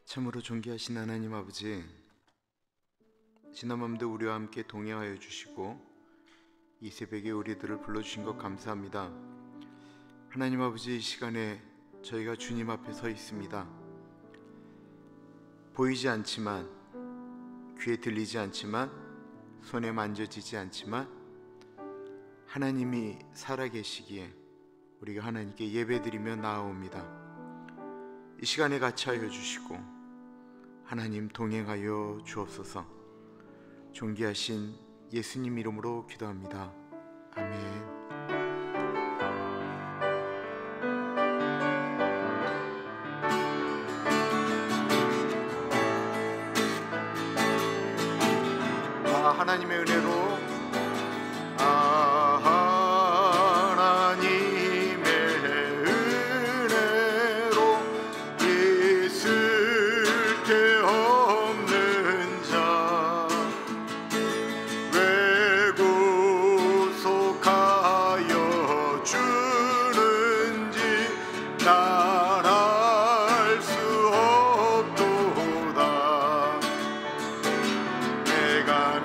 참으로 존귀하신 하나님 아버지, 지난밤도 우리와 함께 동행하여 주시고 이 새벽에 우리들을 불러주신 것 감사합니다. 하나님 아버지, 이 시간에 저희가 주님 앞에 서 있습니다. 보이지 않지만, 귀에 들리지 않지만, 손에 만져지지 않지만 하나님이 살아계시기에 우리가 하나님께 예배드리며 나아옵니다. 이 시간에 같이 하여 주시고 하나님 동행하여 주옵소서. 존귀하신 예수님 이름으로 기도합니다. 아멘. 하나님의 은혜로 하나님의 은혜로 있을 게 없는 자 왜 구속하여 주는지 난 알 수 없도다. 내가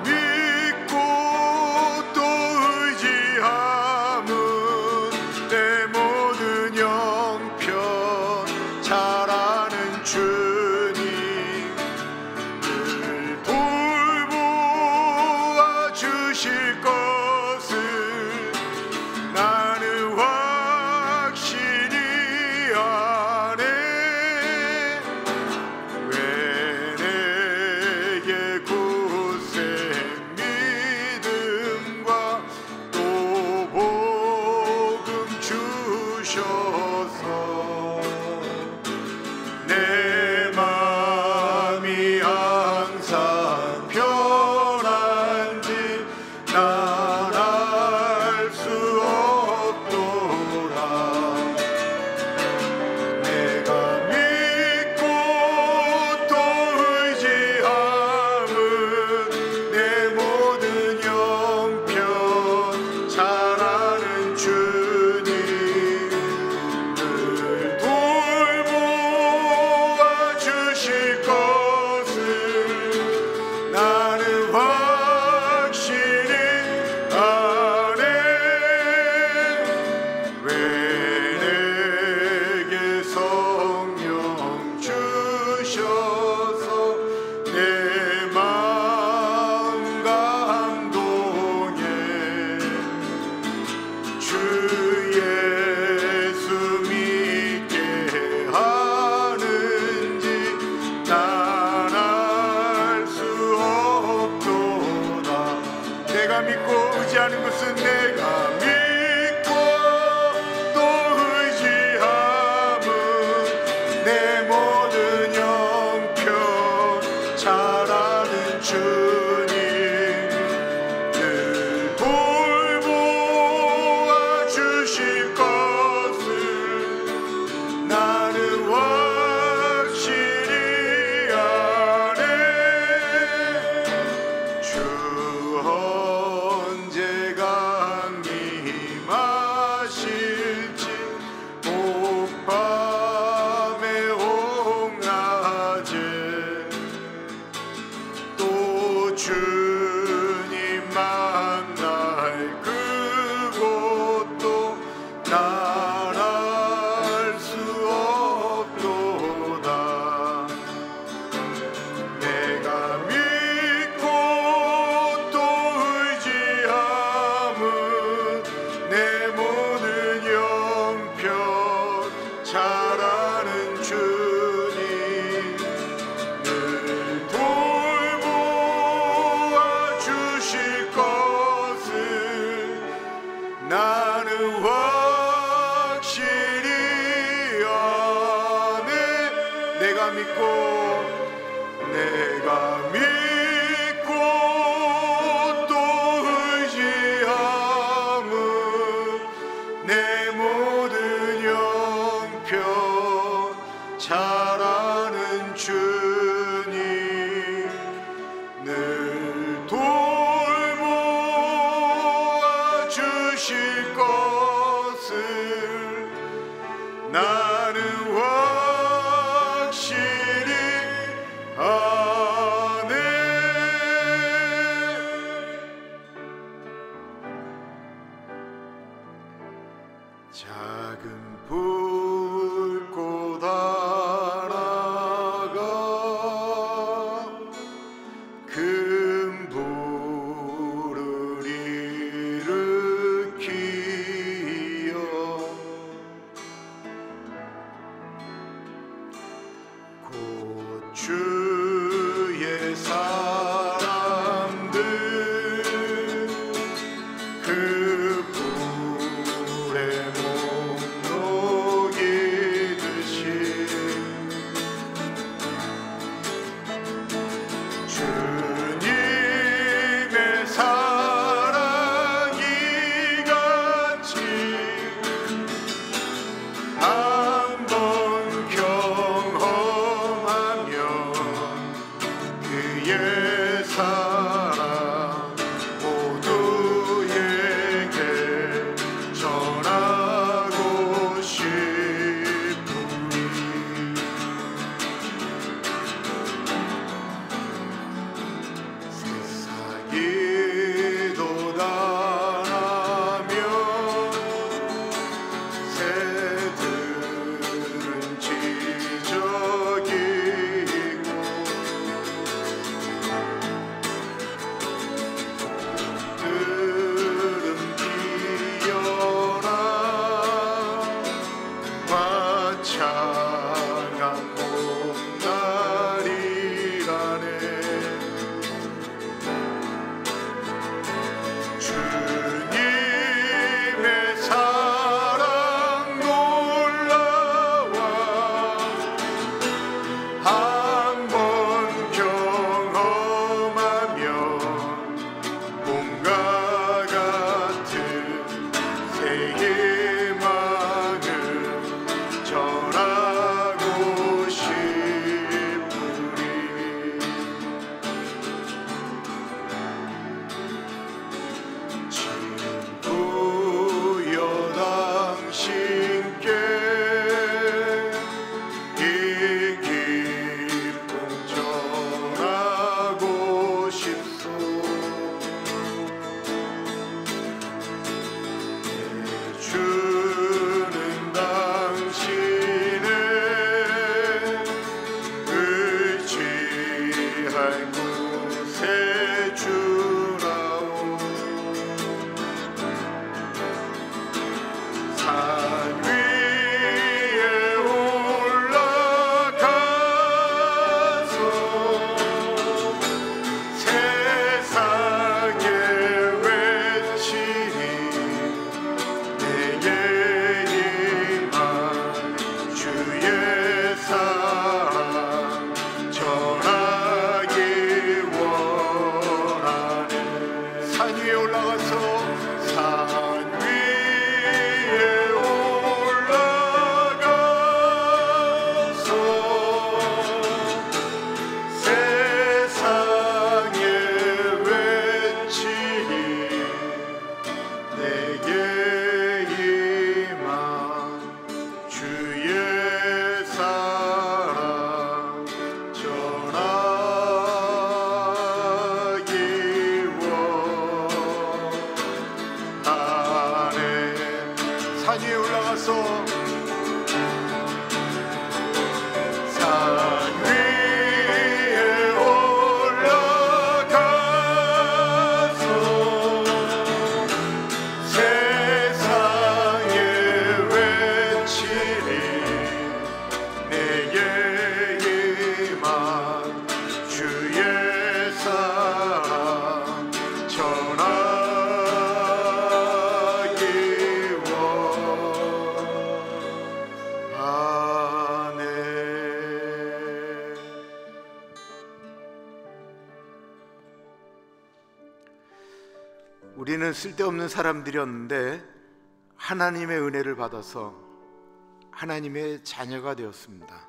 믿고 의지하는 것은 내가 믿고 또 의지함은 내 모든 형편 잘 아는 주님 늘 돌보아 주실 것을 나는 확실히 아네. 주 언제가 임하실지 오밤의 홍낮에 또 주님 만날 그곳도 난 알 수 없도다. 내가 믿고 또 의지함은 내 모든 형편 잘 아는 주님 늘 돌보아 주실 것을 나는 확실히 아네. 내가 믿고 또 의지함은 내 모든 형편 잘 아는 주님 늘 돌보아 주실 것을 나는 확실히 작은 불꽃 하나가 큰 불을 일으키어 곧 주의 사람들 그 불에 못 녹이듯이 주님의 사랑이 같이 한 번 경험하면 그의 사랑 모두에게 전하고 싶으니 새싹이 돋아나며 새들은 지저귀고 꽃들은 피어나 화창한 봄날이라네 주님의 사랑 놀라워 한 번 경험하면 봄과 같은 새 희망을 전하고 싶으니 친구여 당신께 이 기쁨 전하고 싶소 주는 당신의 의지할 곳에 주라오 산 위에 올라가서 세상에 외치니 내게 임한 주의 사랑 전하기 원하네 산 위에 올라가서 산 위에 올라가서 세상에 외치니 내게 임한 주의 사랑 전하기 원하네 산 위에 올라가서 산 위에 올라가서 세상에 외치니 내게 임한 주의 사랑 전하기 원하네 우리는 쓸데없는 사람들이었는데 하나님의 은혜를 받아서 하나님의 자녀가 되었습니다.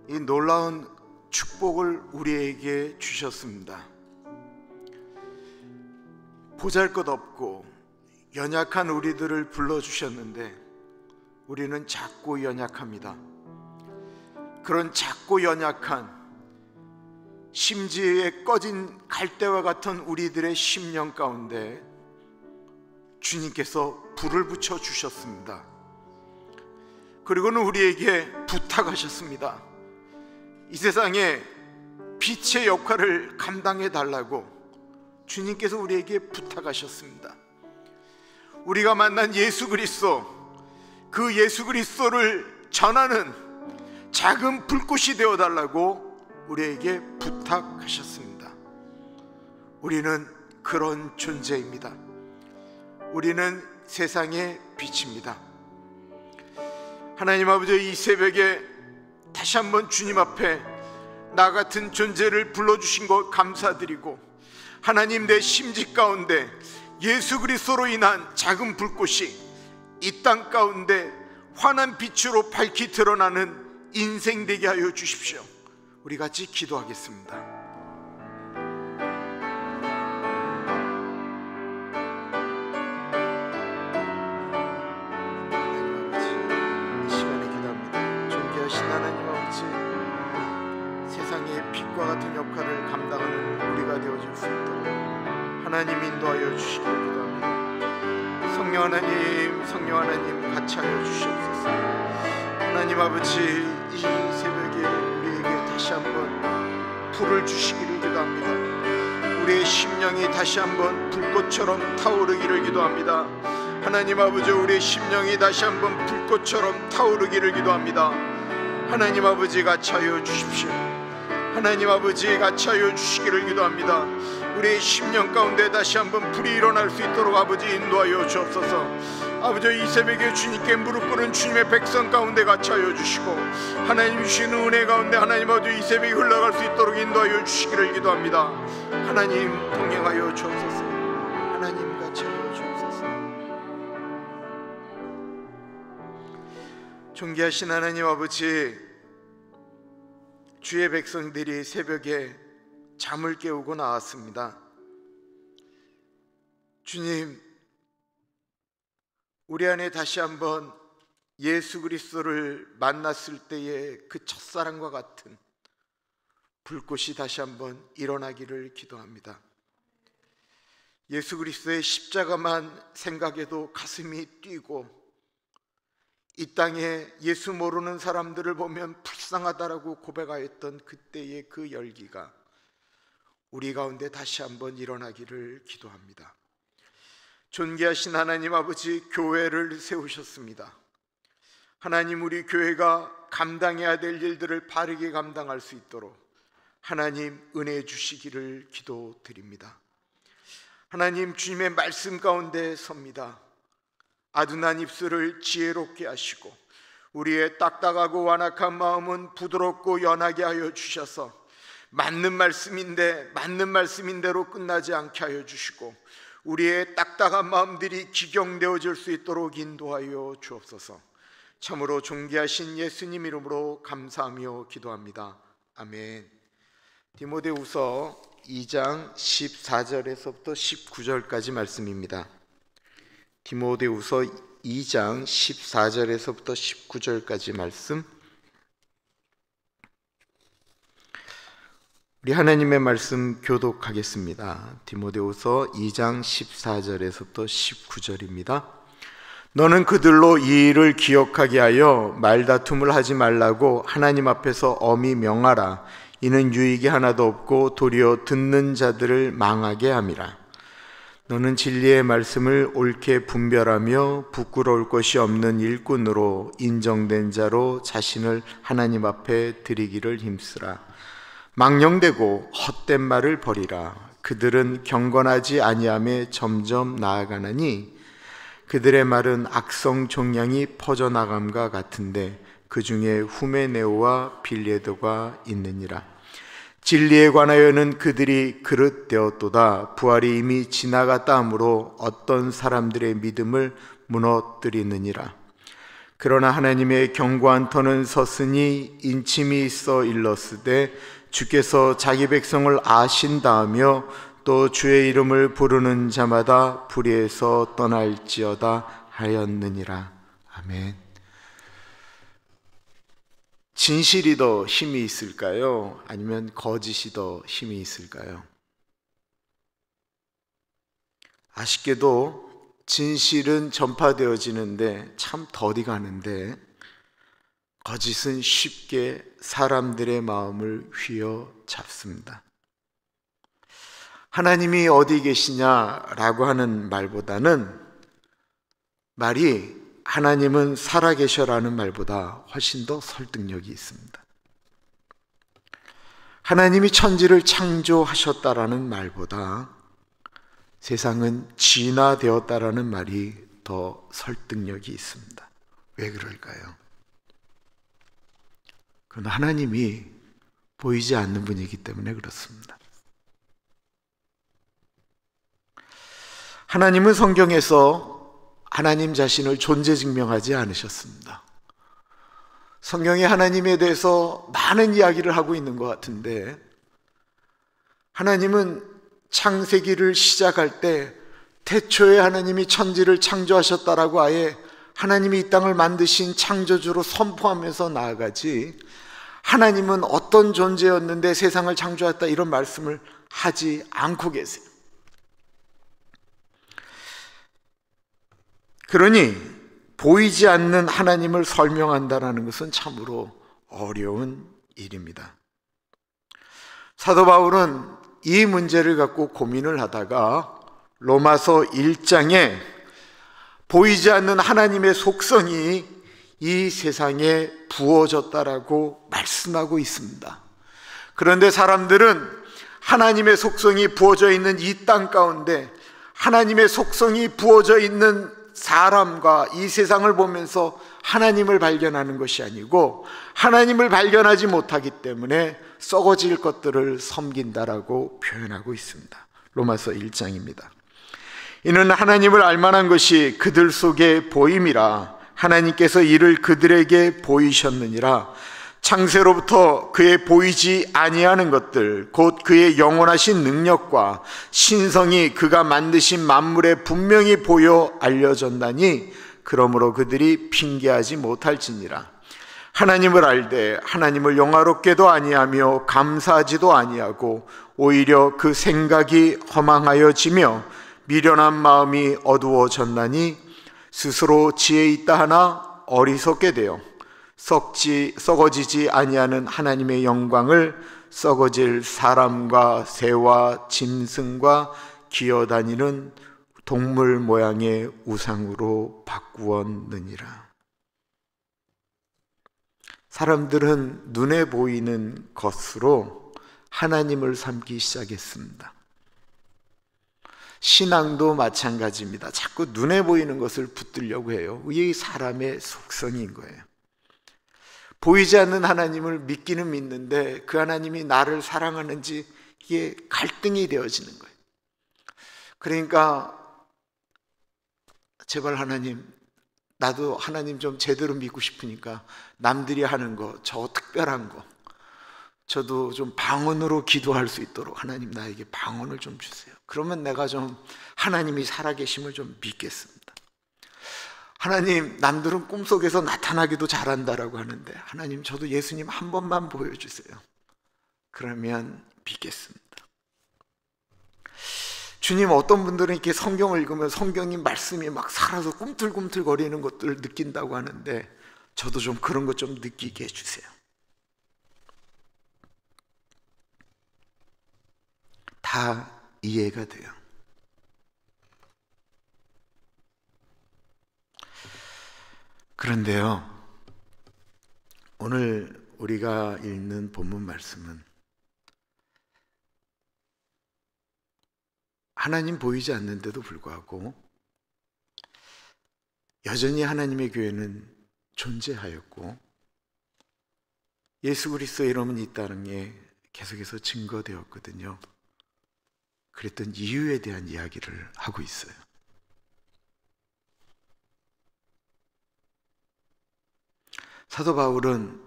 이 놀라운 축복을 우리에게 주셨습니다. 보잘것없고 연약한 우리들을 불러주셨는데 우리는 작고 연약합니다. 그런 작고 연약한 심지에 꺼진 갈대와 같은 우리들의 심령 가운데 주님께서 불을 붙여 주셨습니다. 그리고는 우리에게 부탁하셨습니다. 이 세상에 빛의 역할을 감당해 달라고 주님께서 우리에게 부탁하셨습니다. 우리가 만난 예수 그리스도, 그 예수 그리스도를 전하는 작은 불꽃이 되어 달라고 우리에게 부탁하셨습니다. 우리는 그런 존재입니다. 우리는 세상의 빛입니다. 하나님 아버지, 이 새벽에 다시 한번 주님 앞에 나 같은 존재를 불러주신 것 감사드리고, 하나님, 내 심지 가운데 예수 그리스도로 인한 작은 불꽃이 이 땅 가운데 환한 빛으로 밝히 드러나는 인생 되게 하여 주십시오. 우리 같이 기도하겠습니다. 역할을 감당하는 우리가 되어질 수 있도록 하나님 인도하여 주시기를 기도합니다. 성령 하나님, 성령 하나님 같이 하여 주시옵소서. 하나님 아버지, 이 새벽에 우리에게 다시 한번 불을 주시기를 기도합니다. 우리의 심령이 다시 한번 불꽃처럼 타오르기를 기도합니다. 하나님 아버지, 우리의 심령이 다시 한번 불꽃처럼 타오르기를 기도합니다. 하나님 아버지, 같이 하여 주십시오. 하나님 아버지, 같이 하여 주시기를 기도합니다. 우리의 심령 가운데 다시 한번 불이 일어날 수 있도록 아버지 인도하여 주옵소서. 아버지, 이 새벽에 주님께 무릎 꿇은 주님의 백성 가운데 같이 하여 주시고, 하나님 주시는 은혜 가운데 하나님 아버지 이 새벽에 흘러갈 수 있도록 인도하여 주시기를 기도합니다. 하나님 동행하여 주옵소서. 하나님 같이 하여 주옵소서. 존귀하신 하나님 아버지, 주의 백성들이 새벽에 잠을 깨우고 나왔습니다. 주님, 우리 안에 다시 한번 예수 그리스도를 만났을 때의 그 첫사랑과 같은 불꽃이 다시 한번 일어나기를 기도합니다. 예수 그리스도의 십자가만 생각해도 가슴이 뛰고, 이 땅에 예수 모르는 사람들을 보면 불쌍하다라고 고백하였던 그때의 그 열기가 우리 가운데 다시 한번 일어나기를 기도합니다. 존귀하신 하나님 아버지, 교회를 세우셨습니다. 하나님, 우리 교회가 감당해야 될 일들을 바르게 감당할 수 있도록 하나님 은혜 주시기를 기도드립니다. 하나님, 주님의 말씀 가운데 섭니다. 아둔한 입술을 지혜롭게 하시고 우리의 딱딱하고 완악한 마음은 부드럽고 연하게 하여 주셔서 맞는 말씀인대로 끝나지 않게 하여 주시고 우리의 딱딱한 마음들이 기경되어질 수 있도록 인도하여 주옵소서. 참으로 존귀하신 예수님 이름으로 감사하며 기도합니다. 아멘. 디모데후서 2장 14절에서부터 19절까지 말씀입니다. 디모데후서 2장 14절에서부터 19절까지 말씀, 우리 하나님의 말씀 교독하겠습니다. 디모데후서 2장 14절에서부터 19절입니다. 너는 그들로 이 일을 기억하게 하여 말다툼을 하지 말라고 하나님 앞에서 엄히 명하라. 이는 유익이 하나도 없고 도리어 듣는 자들을 망하게 함이라. 너는 진리의 말씀을 옳게 분별하며 부끄러울 것이 없는 일꾼으로 인정된 자로 자신을 하나님 앞에 드리기를 힘쓰라. 망령되고 헛된 말을 버리라. 그들은 경건하지 아니함에 점점 나아가나니 그들의 말은 악성 종양이 퍼져나감과 같은데 그 중에 후메네오와 빌레도가 있느니라. 진리에 관하여는 그들이 그릇되었도다. 부활이 이미 지나갔다 하므로 어떤 사람들의 믿음을 무너뜨리느니라. 그러나 하나님의 견고한 터는 섰으니 인침이 있어 일렀으되 주께서 자기 백성을 아신다하며 또 주의 이름을 부르는 자마다 불의에서 떠날지어다 하였느니라. 아멘. 진실이 더 힘이 있을까요? 아니면 거짓이 더 힘이 있을까요? 아쉽게도 진실은 전파되어지는데 참 더디 가는데 거짓은 쉽게 사람들의 마음을 휘어잡습니다. 하나님이 어디 계시냐라고 하는 말보다는 말이 하나님은 살아계셔라는 말보다 훨씬 더 설득력이 있습니다. 하나님이 천지를 창조하셨다라는 말보다 세상은 진화되었다라는 말이 더 설득력이 있습니다. 왜 그럴까요? 그건 하나님이 보이지 않는 분이기 때문에 그렇습니다. 하나님은 성경에서 하나님 자신을 존재 증명하지 않으셨습니다. 성경에 하나님에 대해서 많은 이야기를 하고 있는 것 같은데, 하나님은 창세기를 시작할 때 태초에 하나님이 천지를 창조하셨다라고 아예 하나님이 이 땅을 만드신 창조주로 선포하면서 나아가지, 하나님은 어떤 존재였는데 세상을 창조했다 이런 말씀을 하지 않고 계세요. 그러니 보이지 않는 하나님을 설명한다는 것은 참으로 어려운 일입니다. 사도 바울은 이 문제를 갖고 고민을 하다가 로마서 1장에 보이지 않는 하나님의 속성이 이 세상에 부어졌다라고 말씀하고 있습니다. 그런데 사람들은 하나님의 속성이 부어져 있는 이 땅 가운데 하나님의 속성이 부어져 있는 사람과 이 세상을 보면서 하나님을 발견하는 것이 아니고 하나님을 발견하지 못하기 때문에 썩어질 것들을 섬긴다라고 표현하고 있습니다. 로마서 1장입니다. 이는 하나님을 알만한 것이 그들 속에 보임이라 하나님께서 이를 그들에게 보이셨느니라. 창세로부터 그의 보이지 아니하는 것들 곧 그의 영원하신 능력과 신성이 그가 만드신 만물에 분명히 보여 알려졌나니 그러므로 그들이 핑계하지 못할지니라. 하나님을 알되 하나님을 영화롭게도 아니하며 감사하지도 아니하고 오히려 그 생각이 허망하여지며 미련한 마음이 어두워졌나니 스스로 지혜 있다 하나 어리석게 되어 썩어지지 아니하는 하나님의 영광을 썩어질 사람과 새와 짐승과 기어다니는 동물 모양의 우상으로 바꾸었느니라. 사람들은 눈에 보이는 것으로 하나님을 삼기 시작했습니다. 신앙도 마찬가지입니다. 자꾸 눈에 보이는 것을 붙들려고 해요. 이게 사람의 속성인 거예요. 보이지 않는 하나님을 믿기는 믿는데 그 하나님이 나를 사랑하는지 이게 갈등이 되어지는 거예요. 그러니까 제발 하나님, 나도 하나님 좀 제대로 믿고 싶으니까 남들이 하는 거, 저 특별한 거 저도 좀 방언으로 기도할 수 있도록 하나님 나에게 방언을 좀 주세요. 그러면 내가 좀 하나님이 살아계심을 좀 믿겠습니다. 하나님, 남들은 꿈속에서 나타나기도 잘한다라고 하는데 하나님, 저도 예수님 한 번만 보여주세요. 그러면 믿겠습니다. 주님, 어떤 분들은 이렇게 성경을 읽으면 성경의 말씀이 막 살아서 꿈틀꿈틀거리는 것들을 느낀다고 하는데 저도 좀 그런 것 좀 느끼게 해주세요. 다 이해가 돼요. 그런데요, 오늘 우리가 읽는 본문 말씀은 하나님 보이지 않는데도 불구하고 여전히 하나님의 교회는 존재하였고 예수 그리스도의 이름은 있다는 게 계속해서 증거되었거든요. 그랬던 이유에 대한 이야기를 하고 있어요. 사도 바울은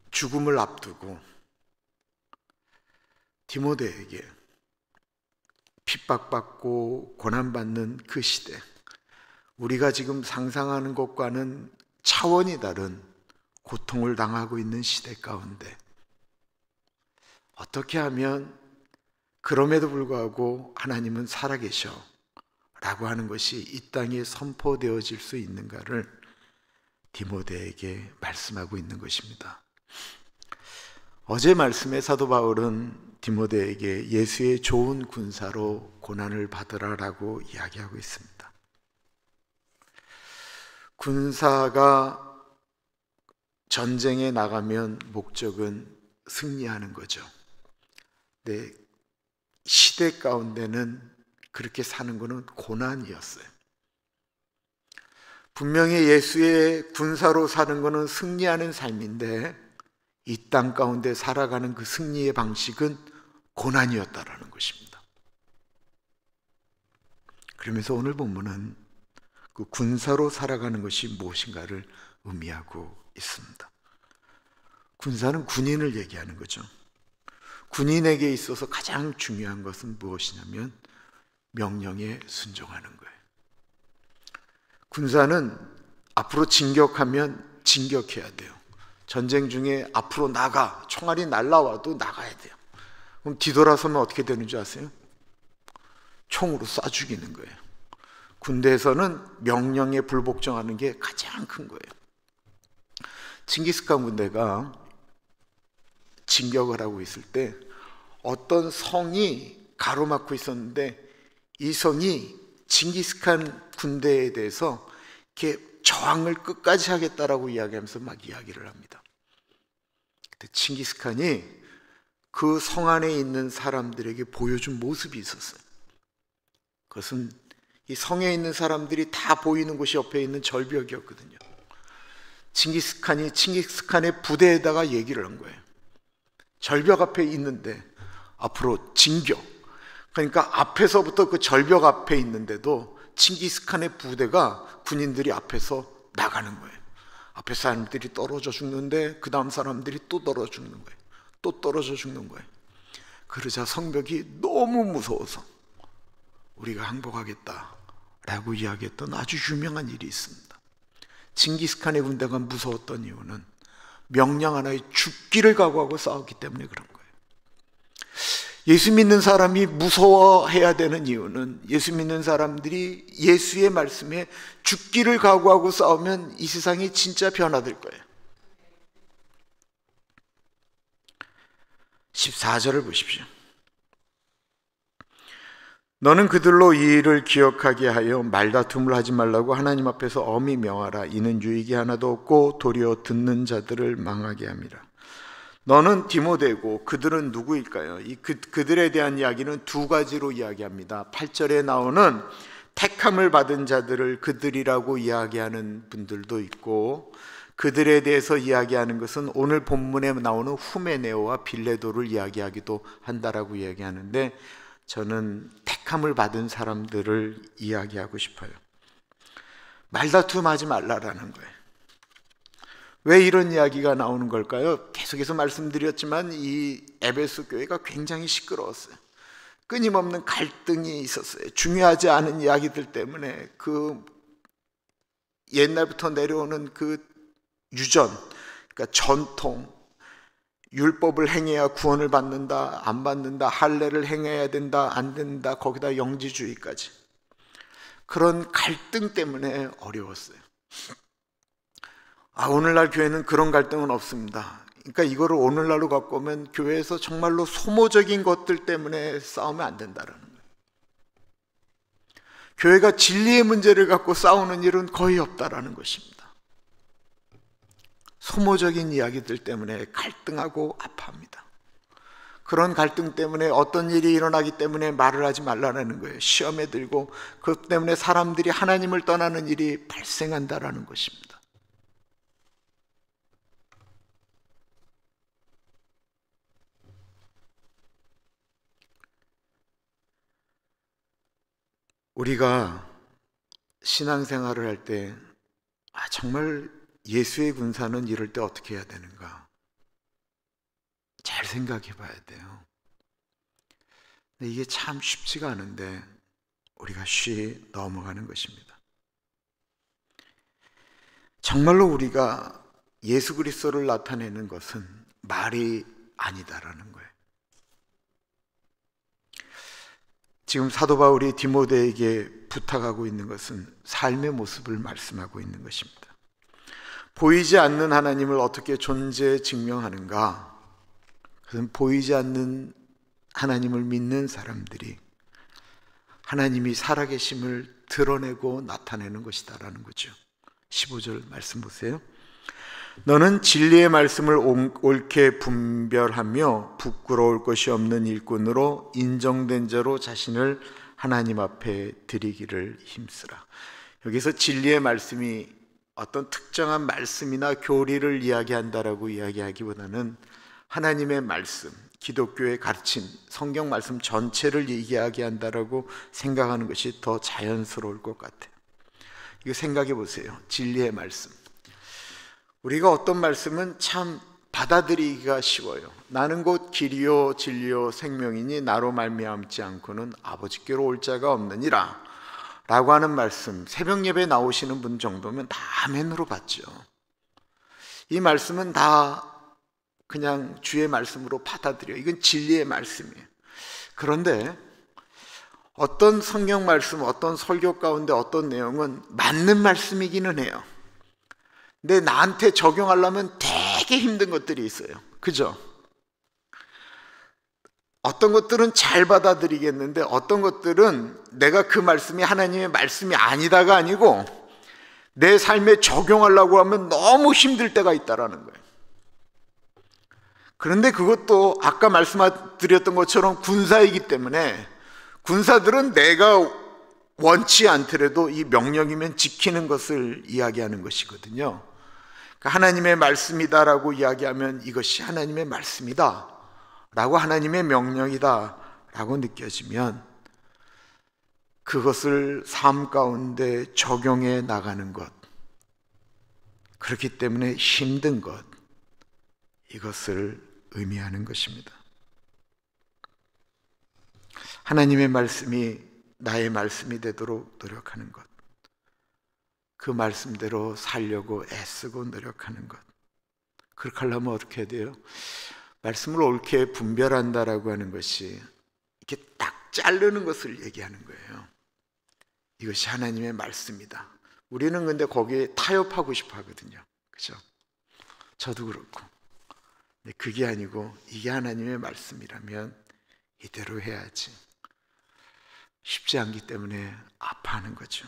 죽음을 앞두고 디모데에게 핍박받고 고난받는 그 시대, 우리가 지금 상상하는 것과는 차원이 다른 고통을 당하고 있는 시대 가운데 어떻게 하면 그럼에도 불구하고 하나님은 살아계셔 라고 하는 것이 이 땅에 선포되어질 수 있는가를 디모데에게 말씀하고 있는 것입니다. 어제 말씀에 사도 바울은 디모데에게 예수의 좋은 군사로 고난을 받으라라고 이야기하고 있습니다. 군사가 전쟁에 나가면 목적은 승리하는 거죠. 근데 시대 가운데는 그렇게 사는 것은 고난이었어요. 분명히 예수의 군사로 사는 것은 승리하는 삶인데 이 땅 가운데 살아가는 그 승리의 방식은 고난이었다라는 것입니다. 그러면서 오늘 본문은 그 군사로 살아가는 것이 무엇인가를 의미하고 있습니다. 군사는 군인을 얘기하는 거죠. 군인에게 있어서 가장 중요한 것은 무엇이냐면 명령에 순종하는 거예요. 군사는 앞으로 진격하면 진격해야 돼요. 전쟁 중에 앞으로 나가, 총알이 날라와도 나가야 돼요. 그럼 뒤돌아서면 어떻게 되는 줄 아세요? 총으로 쏴 죽이는 거예요. 군대에서는 명령에 불복종하는 게 가장 큰 거예요. 칭기스칸 군대가 진격을 하고 있을 때 어떤 성이 가로막고 있었는데 이 성이 칭기스칸 군대에 대해서 이렇게 저항을 끝까지 하겠다라고 이야기하면서 막 이야기를 합니다. 그때 칭기스칸이 그 성 안에 있는 사람들에게 보여준 모습이 있었어요. 그것은 이 성에 있는 사람들이 다 보이는 곳이 옆에 있는 절벽이었거든요. 칭기스칸의 부대에다가 얘기를 한 거예요. 절벽 앞에 있는데 앞으로 진격. 그러니까 앞에서부터 그 절벽 앞에 있는데도 칭기스칸의 부대가 군인들이 앞에서 나가는 거예요. 앞에 사람들이 떨어져 죽는데 그 다음 사람들이 또 떨어져 죽는 거예요. 또 떨어져 죽는 거예요. 그러자 성벽이 너무 무서워서 우리가 항복하겠다라고 이야기했던 아주 유명한 일이 있습니다. 칭기스칸의 군대가 무서웠던 이유는 명령 하나에 죽기를 각오하고 싸웠기 때문에 그런 거예요. 예수 믿는 사람이 무서워해야 되는 이유는 예수 믿는 사람들이 예수의 말씀에 죽기를 각오하고 싸우면 이 세상이 진짜 변화될 거예요. 14절을 보십시오. 너는 그들로 이 일을 기억하게 하여 말다툼을 하지 말라고 하나님 앞에서 엄히 명하라. 이는 유익이 하나도 없고 도리어 듣는 자들을 망하게 함이라. 너는 디모데고 그들은 누구일까요? 그들에 대한 이야기는 두 가지로 이야기합니다. 8절에 나오는 택함을 받은 자들을 그들이라고 이야기하는 분들도 있고, 그들에 대해서 이야기하는 것은 오늘 본문에 나오는 후메네오와 빌레도를 이야기하기도 한다라고 이야기하는데, 저는 택함을 받은 사람들을 이야기하고 싶어요. 말다툼하지 말라라는 거예요. 왜 이런 이야기가 나오는 걸까요? 계속해서 말씀드렸지만 이 에베소 교회가 굉장히 시끄러웠어요. 끊임없는 갈등이 있었어요. 중요하지 않은 이야기들 때문에 그 옛날부터 내려오는 그 유전, 그러니까 전통, 율법을 행해야 구원을 받는다, 안 받는다, 할례를 행해야 된다, 안 된다, 거기다 영지주의까지. 그런 갈등 때문에 어려웠어요. 오늘날 교회는 그런 갈등은 없습니다. 그러니까 이거를 오늘날로 갖고 오면 교회에서 정말로 소모적인 것들 때문에 싸우면 안 된다는 거예요. 교회가 진리의 문제를 갖고 싸우는 일은 거의 없다라는 것입니다. 소모적인 이야기들 때문에 갈등하고 아파합니다. 그런 갈등 때문에 어떤 일이 일어나기 때문에 말을 하지 말라는 거예요. 시험에 들고 그것 때문에 사람들이 하나님을 떠나는 일이 발생한다라는 것입니다. 우리가 신앙생활을 할 때 정말 예수의 군사는 이럴 때 어떻게 해야 되는가 잘 생각해 봐야 돼요. 근데 이게 참 쉽지가 않은데 우리가 쉬 넘어가는 것입니다. 정말로 우리가 예수 그리스도를 나타내는 것은 말이 아니다라는 거예요. 지금 사도 바울이 디모데에게 부탁하고 있는 것은 삶의 모습을 말씀하고 있는 것입니다. 보이지 않는 하나님을 어떻게 존재 증명하는가? 그것은 보이지 않는 하나님을 믿는 사람들이 하나님이 살아계심을 드러내고 나타내는 것이다라는 거죠. 15절 말씀 보세요. 너는 진리의 말씀을 옳게 분별하며 부끄러울 것이 없는 일꾼으로 인정된 자로 자신을 하나님 앞에 드리기를 힘쓰라. 여기서 진리의 말씀이 어떤 특정한 말씀이나 교리를 이야기한다라고 이야기하기보다는 하나님의 말씀, 기독교의 가르침, 성경 말씀 전체를 이야기한다라고 생각하는 것이 더 자연스러울 것 같아요. 이거 생각해 보세요. 진리의 말씀. 우리가 어떤 말씀은 참 받아들이기가 쉬워요. 나는 곧 길이요 진리요 생명이니 나로 말미암지 않고는 아버지께로 올 자가 없느니라 라고 하는 말씀, 새벽 예배 나오시는 분 정도면 다 아멘으로 받죠. 이 말씀은 다 그냥 주의 말씀으로 받아들여요. 이건 진리의 말씀이에요. 그런데 어떤 성경 말씀, 어떤 설교 가운데 어떤 내용은 맞는 말씀이기는 해요. 근데 나한테 적용하려면 되게 힘든 것들이 있어요. 그죠? 어떤 것들은 잘 받아들이겠는데 어떤 것들은 내가 그 말씀이 하나님의 말씀이 아니다가 아니고 내 삶에 적용하려고 하면 너무 힘들 때가 있다라는 거예요. 그런데 그것도 아까 말씀드렸던 것처럼 군사이기 때문에 군사들은 내가 원치 않더라도 이 명령이면 지키는 것을 이야기하는 것이거든요. 그러니까 하나님의 말씀이다라고 이야기하면 이것이 하나님의 말씀이다 라고, 하나님의 명령이다 라고 느껴지면 그것을 삶 가운데 적용해 나가는 것, 그렇기 때문에 힘든 것, 이것을 의미하는 것입니다. 하나님의 말씀이 나의 말씀이 되도록 노력하는 것, 그 말씀대로 살려고 애쓰고 노력하는 것. 그렇게 하려면 어떻게 해야 돼요? 말씀을 옳게 분별한다라고 하는 것이 이렇게 딱 자르는 것을 얘기하는 거예요. 이것이 하나님의 말씀이다. 우리는 근데 거기에 타협하고 싶어 하거든요. 그죠? 저도 그렇고. 근데 그게 아니고 이게 하나님의 말씀이라면 이대로 해야지. 쉽지 않기 때문에 아파하는 거죠.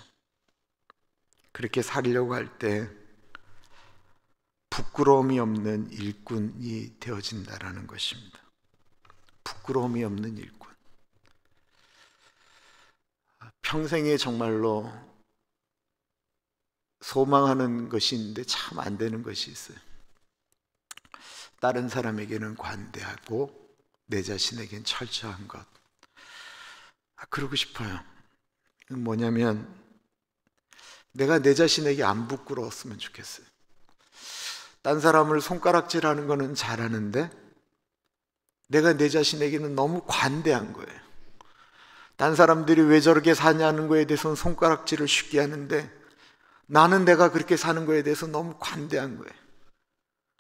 그렇게 살려고 할 때 부끄러움이 없는 일꾼이 되어진다라는 것입니다. 부끄러움이 없는 일꾼. 평생에 정말로 소망하는 것이 있는데 참 안 되는 것이 있어요. 다른 사람에게는 관대하고 내 자신에겐 철저한 것. 그러고 싶어요. 뭐냐면 내가 내 자신에게 안 부끄러웠으면 좋겠어요. 딴 사람을 손가락질하는 거는 잘하는데 내가 내 자신에게는 너무 관대한 거예요. 딴 사람들이 왜 저렇게 사냐는 거에 대해서는 손가락질을 쉽게 하는데 나는 내가 그렇게 사는 거에 대해서 너무 관대한 거예요.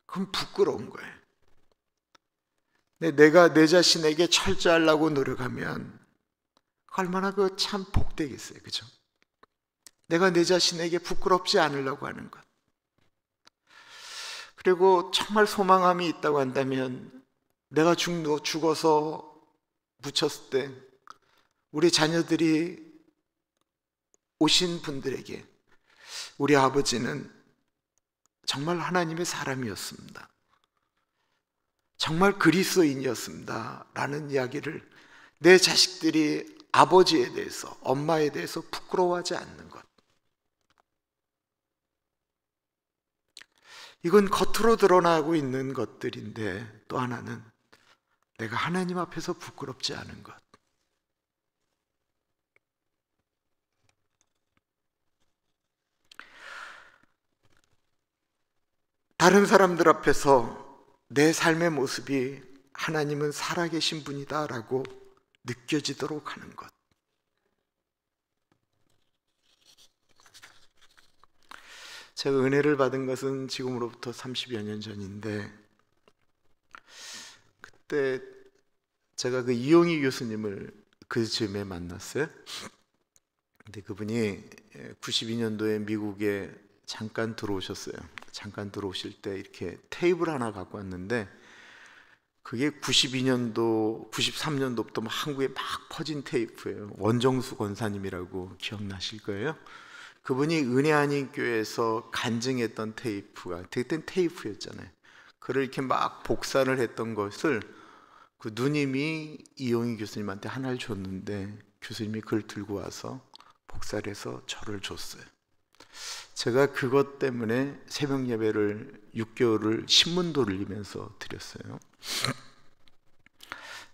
그럼 부끄러운 거예요. 근데 내가 내 자신에게 철저하려고 노력하면 얼마나 그 참 복되겠어요. 그죠? 내가 내 자신에게 부끄럽지 않으려고 하는 것. 그리고 정말 소망함이 있다고 한다면 내가 죽어서 묻혔을 때 우리 자녀들이 오신 분들에게 우리 아버지는 정말 하나님의 사람이었습니다. 정말 그리스도인이었습니다. 라는 이야기를 내 자식들이 아버지에 대해서, 엄마에 대해서 부끄러워하지 않는 것. 이건 겉으로 드러나고 있는 것들인데 또 하나는 내가 하나님 앞에서 부끄럽지 않은 것. 다른 사람들 앞에서 내 삶의 모습이 하나님은 살아계신 분이다라고 느껴지도록 하는 것. 제가 은혜를 받은 것은 지금으로부터 30여 년 전인데 그때 제가 그 이용희 교수님을 그 즈음에 만났어요. 근데 그분이 92년도에 미국에 잠깐 들어오셨어요. 잠깐 들어오실 때 이렇게 테이블 하나 갖고 왔는데, 그게 92년도, 93년도부터 막 한국에 막 퍼진 테이프예요. 원정수 권사님이라고 기억나실 거예요. 그분이 은혜한인교회에서 간증했던 테이프가, 그땐 테이프였잖아요. 그걸 이렇게 막 복사를 했던 것을 그 누님이 이용희 교수님한테 하나를 줬는데, 교수님이 그걸 들고 와서 복사를 해서 저를 줬어요. 제가 그것 때문에 새벽 예배를 6개월을 신문 돌리면서 드렸어요.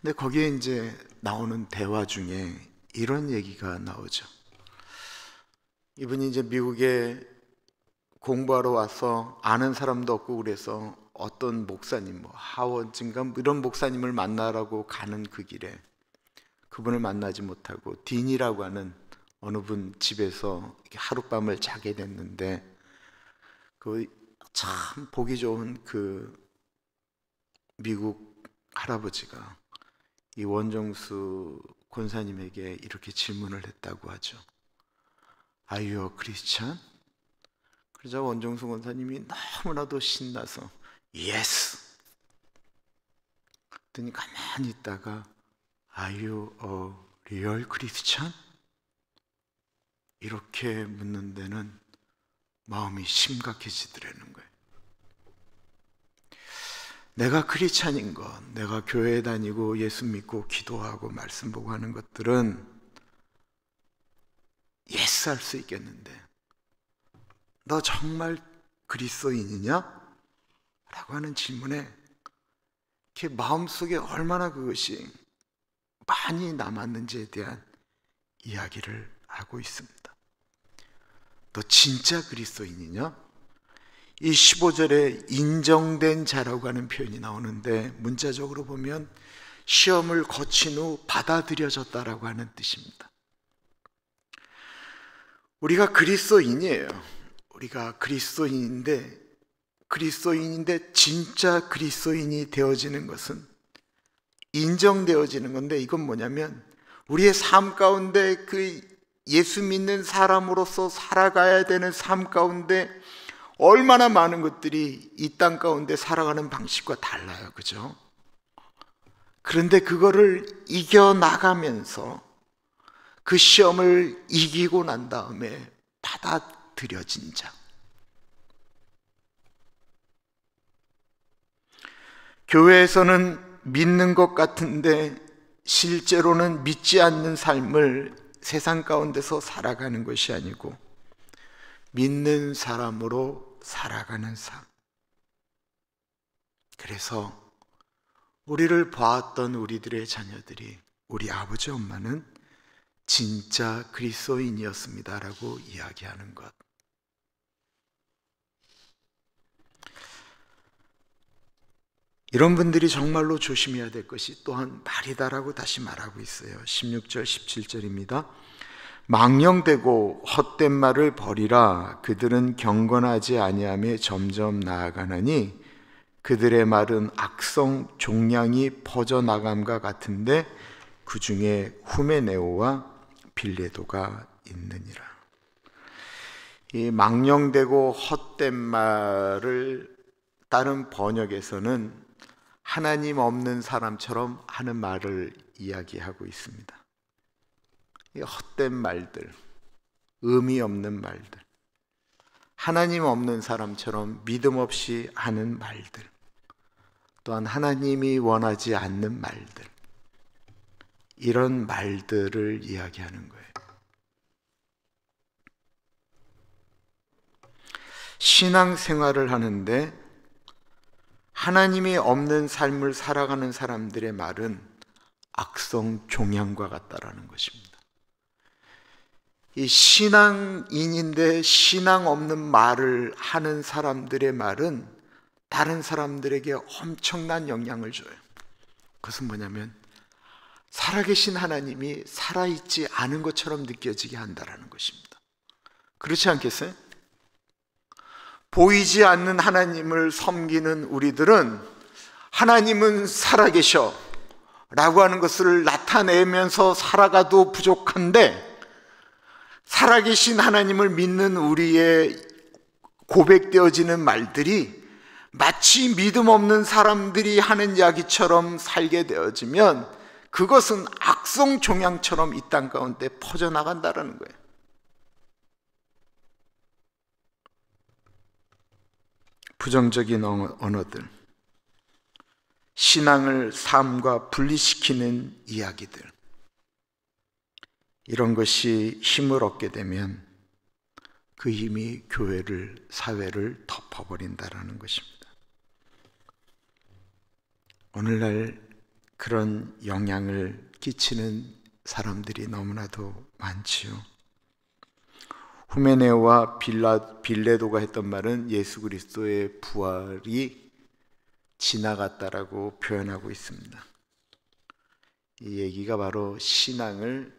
근데 거기에 이제 나오는 대화 중에 이런 얘기가 나오죠. 이분이 이제 미국에 공부하러 와서 아는 사람도 없고 그래서 어떤 목사님, 뭐 하워드인가 이런 목사님을 만나라고 가는 그 길에 그분을 만나지 못하고 딘이라고 하는 어느 분 집에서 하룻밤을 자게 됐는데, 그 참 보기 좋은 그 미국 할아버지가 이 원정수 권사님에게 이렇게 질문을 했다고 하죠. Are you a Christian? 그러자 원정수 권사님이 너무나도 신나서 Yes! 그랬더니 가만히 있다가 Are you a real Christian? 이렇게 묻는 데는 마음이 심각해지더라는 거예요. 내가 크리스찬인 것, 내가 교회 다니고 예수 믿고 기도하고 말씀 보고 하는 것들은 예스 할 수 있겠는데, 너 정말 그리스도인이냐? 라고 하는 질문에 이렇게 마음속에 얼마나 그것이 많이 남았는지에 대한 이야기를 하고 있습니다. 너 진짜 그리스도인이냐? 이 15절에 인정된 자라고 하는 표현이 나오는데, 문자적으로 보면 시험을 거친 후 받아들여졌다라고 하는 뜻입니다. 우리가 그리스도인이에요. 우리가 그리스도인인데 진짜 그리스도인이 되어지는 것은 인정되어지는 건데, 이건 뭐냐면 우리의 삶 가운데 그 예수 믿는 사람으로서 살아가야 되는 삶 가운데 얼마나 많은 것들이 이 땅 가운데 살아가는 방식과 달라요. 그죠? 그런데 그거를 이겨나가면서 그 시험을 이기고 난 다음에 받아들여진 자. 교회에서는 믿는 것 같은데 실제로는 믿지 않는 삶을 세상 가운데서 살아가는 것이 아니고 믿는 사람으로 살아가는 삶. 그래서 우리를 보았던 우리들의 자녀들이, 우리 아버지 엄마는 진짜 그리스도인이었습니다라고 이야기하는 것. 이런 분들이 정말로 조심해야 될 것이 또한 말이다라고 다시 말하고 있어요. 16절 17절입니다. 망령되고 헛된 말을 버리라. 그들은 경건하지 아니하며 점점 나아가나니 그들의 말은 악성 종량이 퍼져나감과 같은데 그 중에 후메네오와 빌레도가 있느니라. 이 망령되고 헛된 말을 다른 번역에서는 하나님 없는 사람처럼 하는 말을 이야기하고 있습니다. 이 헛된 말들, 의미 없는 말들, 하나님 없는 사람처럼 믿음 없이 하는 말들, 또한 하나님이 원하지 않는 말들, 이런 말들을 이야기하는 거예요. 신앙생활을 하는데 하나님이 없는 삶을 살아가는 사람들의 말은 악성 종양과 같다라는 것입니다. 이 신앙인인데 신앙 없는 말을 하는 사람들의 말은 다른 사람들에게 엄청난 영향을 줘요. 그것은 뭐냐면 살아계신 하나님이 살아있지 않은 것처럼 느껴지게 한다는 것입니다. 그렇지 않겠어요? 보이지 않는 하나님을 섬기는 우리들은 하나님은 살아계셔 라고 하는 것을 나타내면서 살아가도 부족한데, 살아계신 하나님을 믿는 우리의 고백되어지는 말들이 마치 믿음 없는 사람들이 하는 이야기처럼 살게 되어지면 그것은 악성 종양처럼 이 땅 가운데 퍼져나간다는 거예요. 부정적인 언어들, 신앙을 삶과 분리시키는 이야기들, 이런 것이 힘을 얻게 되면 그 힘이 교회를, 사회를 덮어버린다는 것입니다. 오늘날 그런 영향을 끼치는 사람들이 너무나도 많지요. 후메네오와 빌레도가 했던 말은 예수 그리스도의 부활이 지나갔다라고 표현하고 있습니다. 이 얘기가 바로 신앙을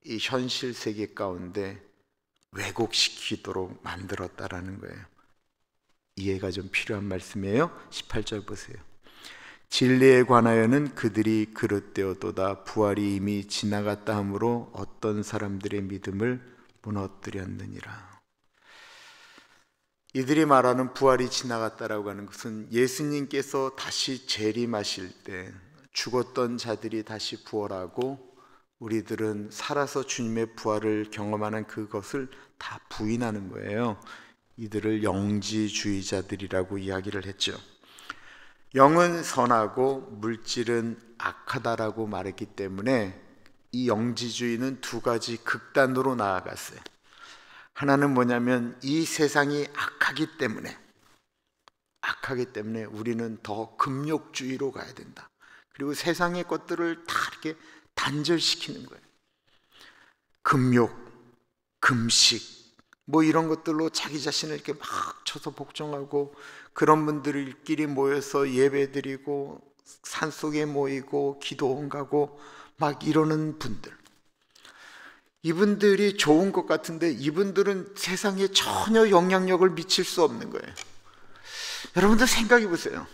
이 현실 세계 가운데 왜곡시키도록 만들었다라는 거예요. 이해가 좀 필요한 말씀이에요. 18절 보세요. 진리에 관하여는 그들이 그릇되었도다. 부활이 이미 지나갔다 하므로 어떤 사람들의 믿음을 무너뜨렸느니라. 이들이 말하는 부활이 지나갔다라고 하는 것은 예수님께서 다시 재림하실 때 죽었던 자들이 다시 부활하고 우리들은 살아서 주님의 부활을 경험하는 그것을 다 부인하는 거예요. 이들을 영지주의자들이라고 이야기를 했죠. 영은 선하고 물질은 악하다라고 말했기 때문에 이 영지주의는 두 가지 극단으로 나아갔어요. 하나는 뭐냐면 이 세상이 악하기 때문에 우리는 더 금욕주의로 가야 된다. 그리고 세상의 것들을 다 이렇게 단절시키는 거예요. 금욕, 금식 뭐 이런 것들로 자기 자신을 이렇게 막 쳐서 복종하고, 그런 분들끼리 모여서 예배드리고 산속에 모이고 기도원 가고 막 이러는 분들, 이분들이 좋은 것 같은데 이분들은 세상에 전혀 영향력을 미칠 수 없는 거예요. 여러분들 생각해 보세요.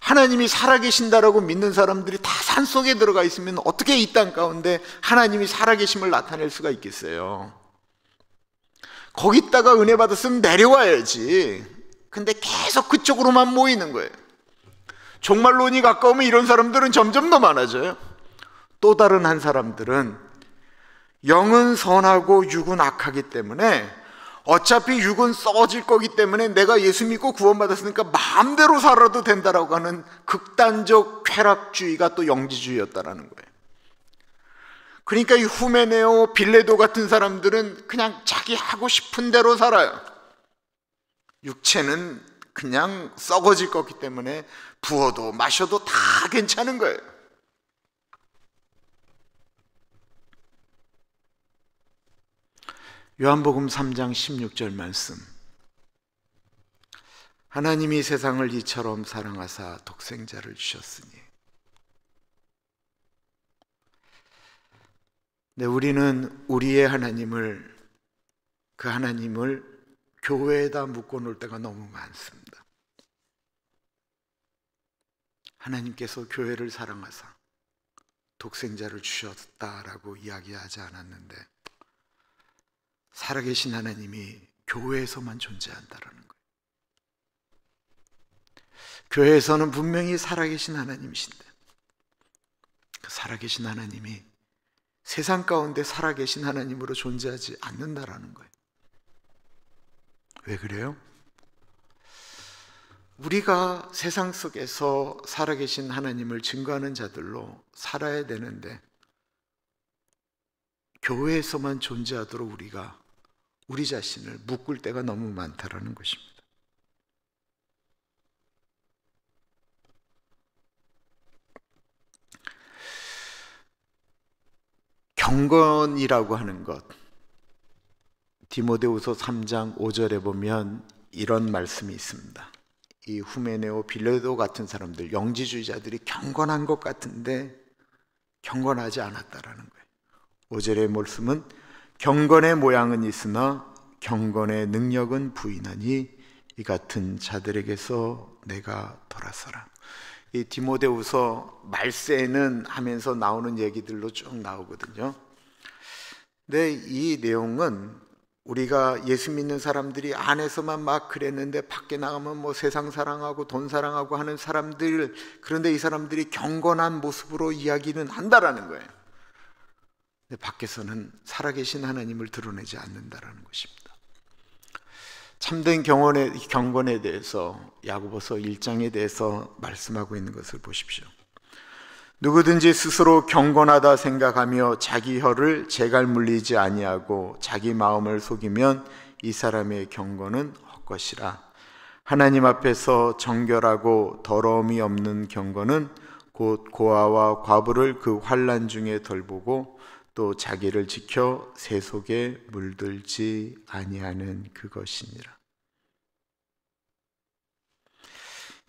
하나님이 살아계신다라고 믿는 사람들이 다 산속에 들어가 있으면 어떻게 이 땅 가운데 하나님이 살아계심을 나타낼 수가 있겠어요? 거기다가 은혜 받았으면 내려와야지. 근데 계속 그쪽으로만 모이는 거예요. 종말론이 가까우면 이런 사람들은 점점 더 많아져요. 또 다른 한 사람들은 영은 선하고 육은 악하기 때문에 어차피 육은 썩어질 거기 때문에 내가 예수 믿고 구원받았으니까 마음대로 살아도 된다라고 하는 극단적 쾌락주의가 또 영지주의였다라는 거예요. 그러니까 이 후메네오, 빌레도 같은 사람들은 그냥 자기 하고 싶은 대로 살아요. 육체는 그냥 썩어질 거기 때문에 부어도 마셔도 다 괜찮은 거예요. 요한복음 3장 16절 말씀, 하나님이 세상을 이처럼 사랑하사 독생자를 주셨으니. 네, 우리는 우리의 하나님을, 그 하나님을 교회에다 묶어놓을 때가 너무 많습니다. 하나님께서 교회를 사랑하사 독생자를 주셨다라고 이야기하지 않았는데, 살아계신 하나님이 교회에서만 존재한다라는 거예요. 교회에서는 분명히 살아계신 하나님이신데 그 살아계신 하나님이 세상 가운데 살아계신 하나님으로 존재하지 않는다라는 거예요. 왜 그래요? 우리가 세상 속에서 살아계신 하나님을 증거하는 자들로 살아야 되는데 교회에서만 존재하도록 우리가 우리 자신을 묶을 때가 너무 많다라는 것입니다. 경건이라고 하는 것, 디모데후서 3장 5절에 보면 이런 말씀이 있습니다. 이 후메네오, 빌레도 같은 사람들, 영지주의자들이 경건한 것 같은데 경건하지 않았다라는 거예요. 5절의 말씀은 경건의 모양은 있으나 경건의 능력은 부인하니 이 같은 자들에게서 내가 돌아서라. 이 디모데후서 말세는 하면서 나오는 얘기들로 쭉 나오거든요. 근데 이 내용은 우리가 예수 믿는 사람들이 안에서만 막 그랬는데 밖에 나가면 뭐 세상 사랑하고 돈 사랑하고 하는 사람들, 그런데 이 사람들이 경건한 모습으로 이야기는 한다라는 거예요. 근데 밖에서는 살아계신 하나님을 드러내지 않는다라는 것입니다. 참된 경건에 대해서 야고보서 1장에 대해서 말씀하고 있는 것을 보십시오. 누구든지 스스로 경건하다 생각하며 자기 혀를 재갈 물리지 아니하고 자기 마음을 속이면 이 사람의 경건은 헛것이라. 하나님 앞에서 정결하고 더러움이 없는 경건은 곧 고아와 과부를 그 환난 중에 덜보고 또 자기를 지켜 새 속에 물들지 아니하는 그것이니라.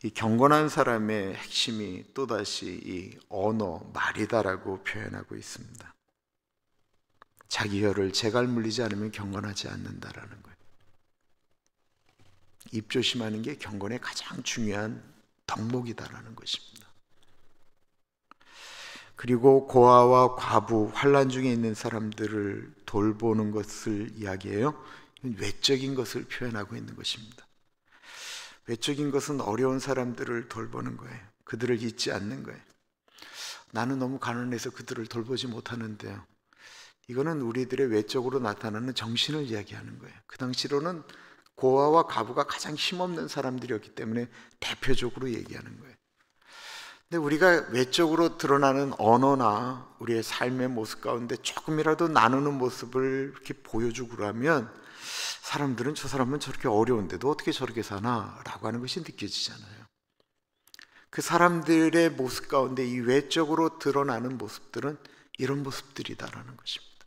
이 경건한 사람의 핵심이 또다시 이 언어, 말이다라고 표현하고 있습니다. 자기 혀를 재갈 물리지 않으면 경건하지 않는다라는 거예요. 입 조심하는 게 경건의 가장 중요한 덕목이다라는 것입니다. 그리고 고아와 과부, 환난 중에 있는 사람들을 돌보는 것을 이야기해요. 외적인 것을 표현하고 있는 것입니다. 외적인 것은 어려운 사람들을 돌보는 거예요. 그들을 잊지 않는 거예요. 나는 너무 가난해서 그들을 돌보지 못하는데요. 이거는 우리들의 외적으로 나타나는 정신을 이야기하는 거예요. 그 당시로는 고아와 과부가 가장 힘없는 사람들이었기 때문에 대표적으로 얘기하는 거예요. 근데 우리가 외적으로 드러나는 언어나 우리의 삶의 모습 가운데 조금이라도 나누는 모습을 이렇게 보여주고 그러면 사람들은 저 사람은 저렇게 어려운데도 어떻게 저렇게 사나? 라고 하는 것이 느껴지잖아요. 그 사람들의 모습 가운데 이 외적으로 드러나는 모습들은 이런 모습들이다라는 것입니다.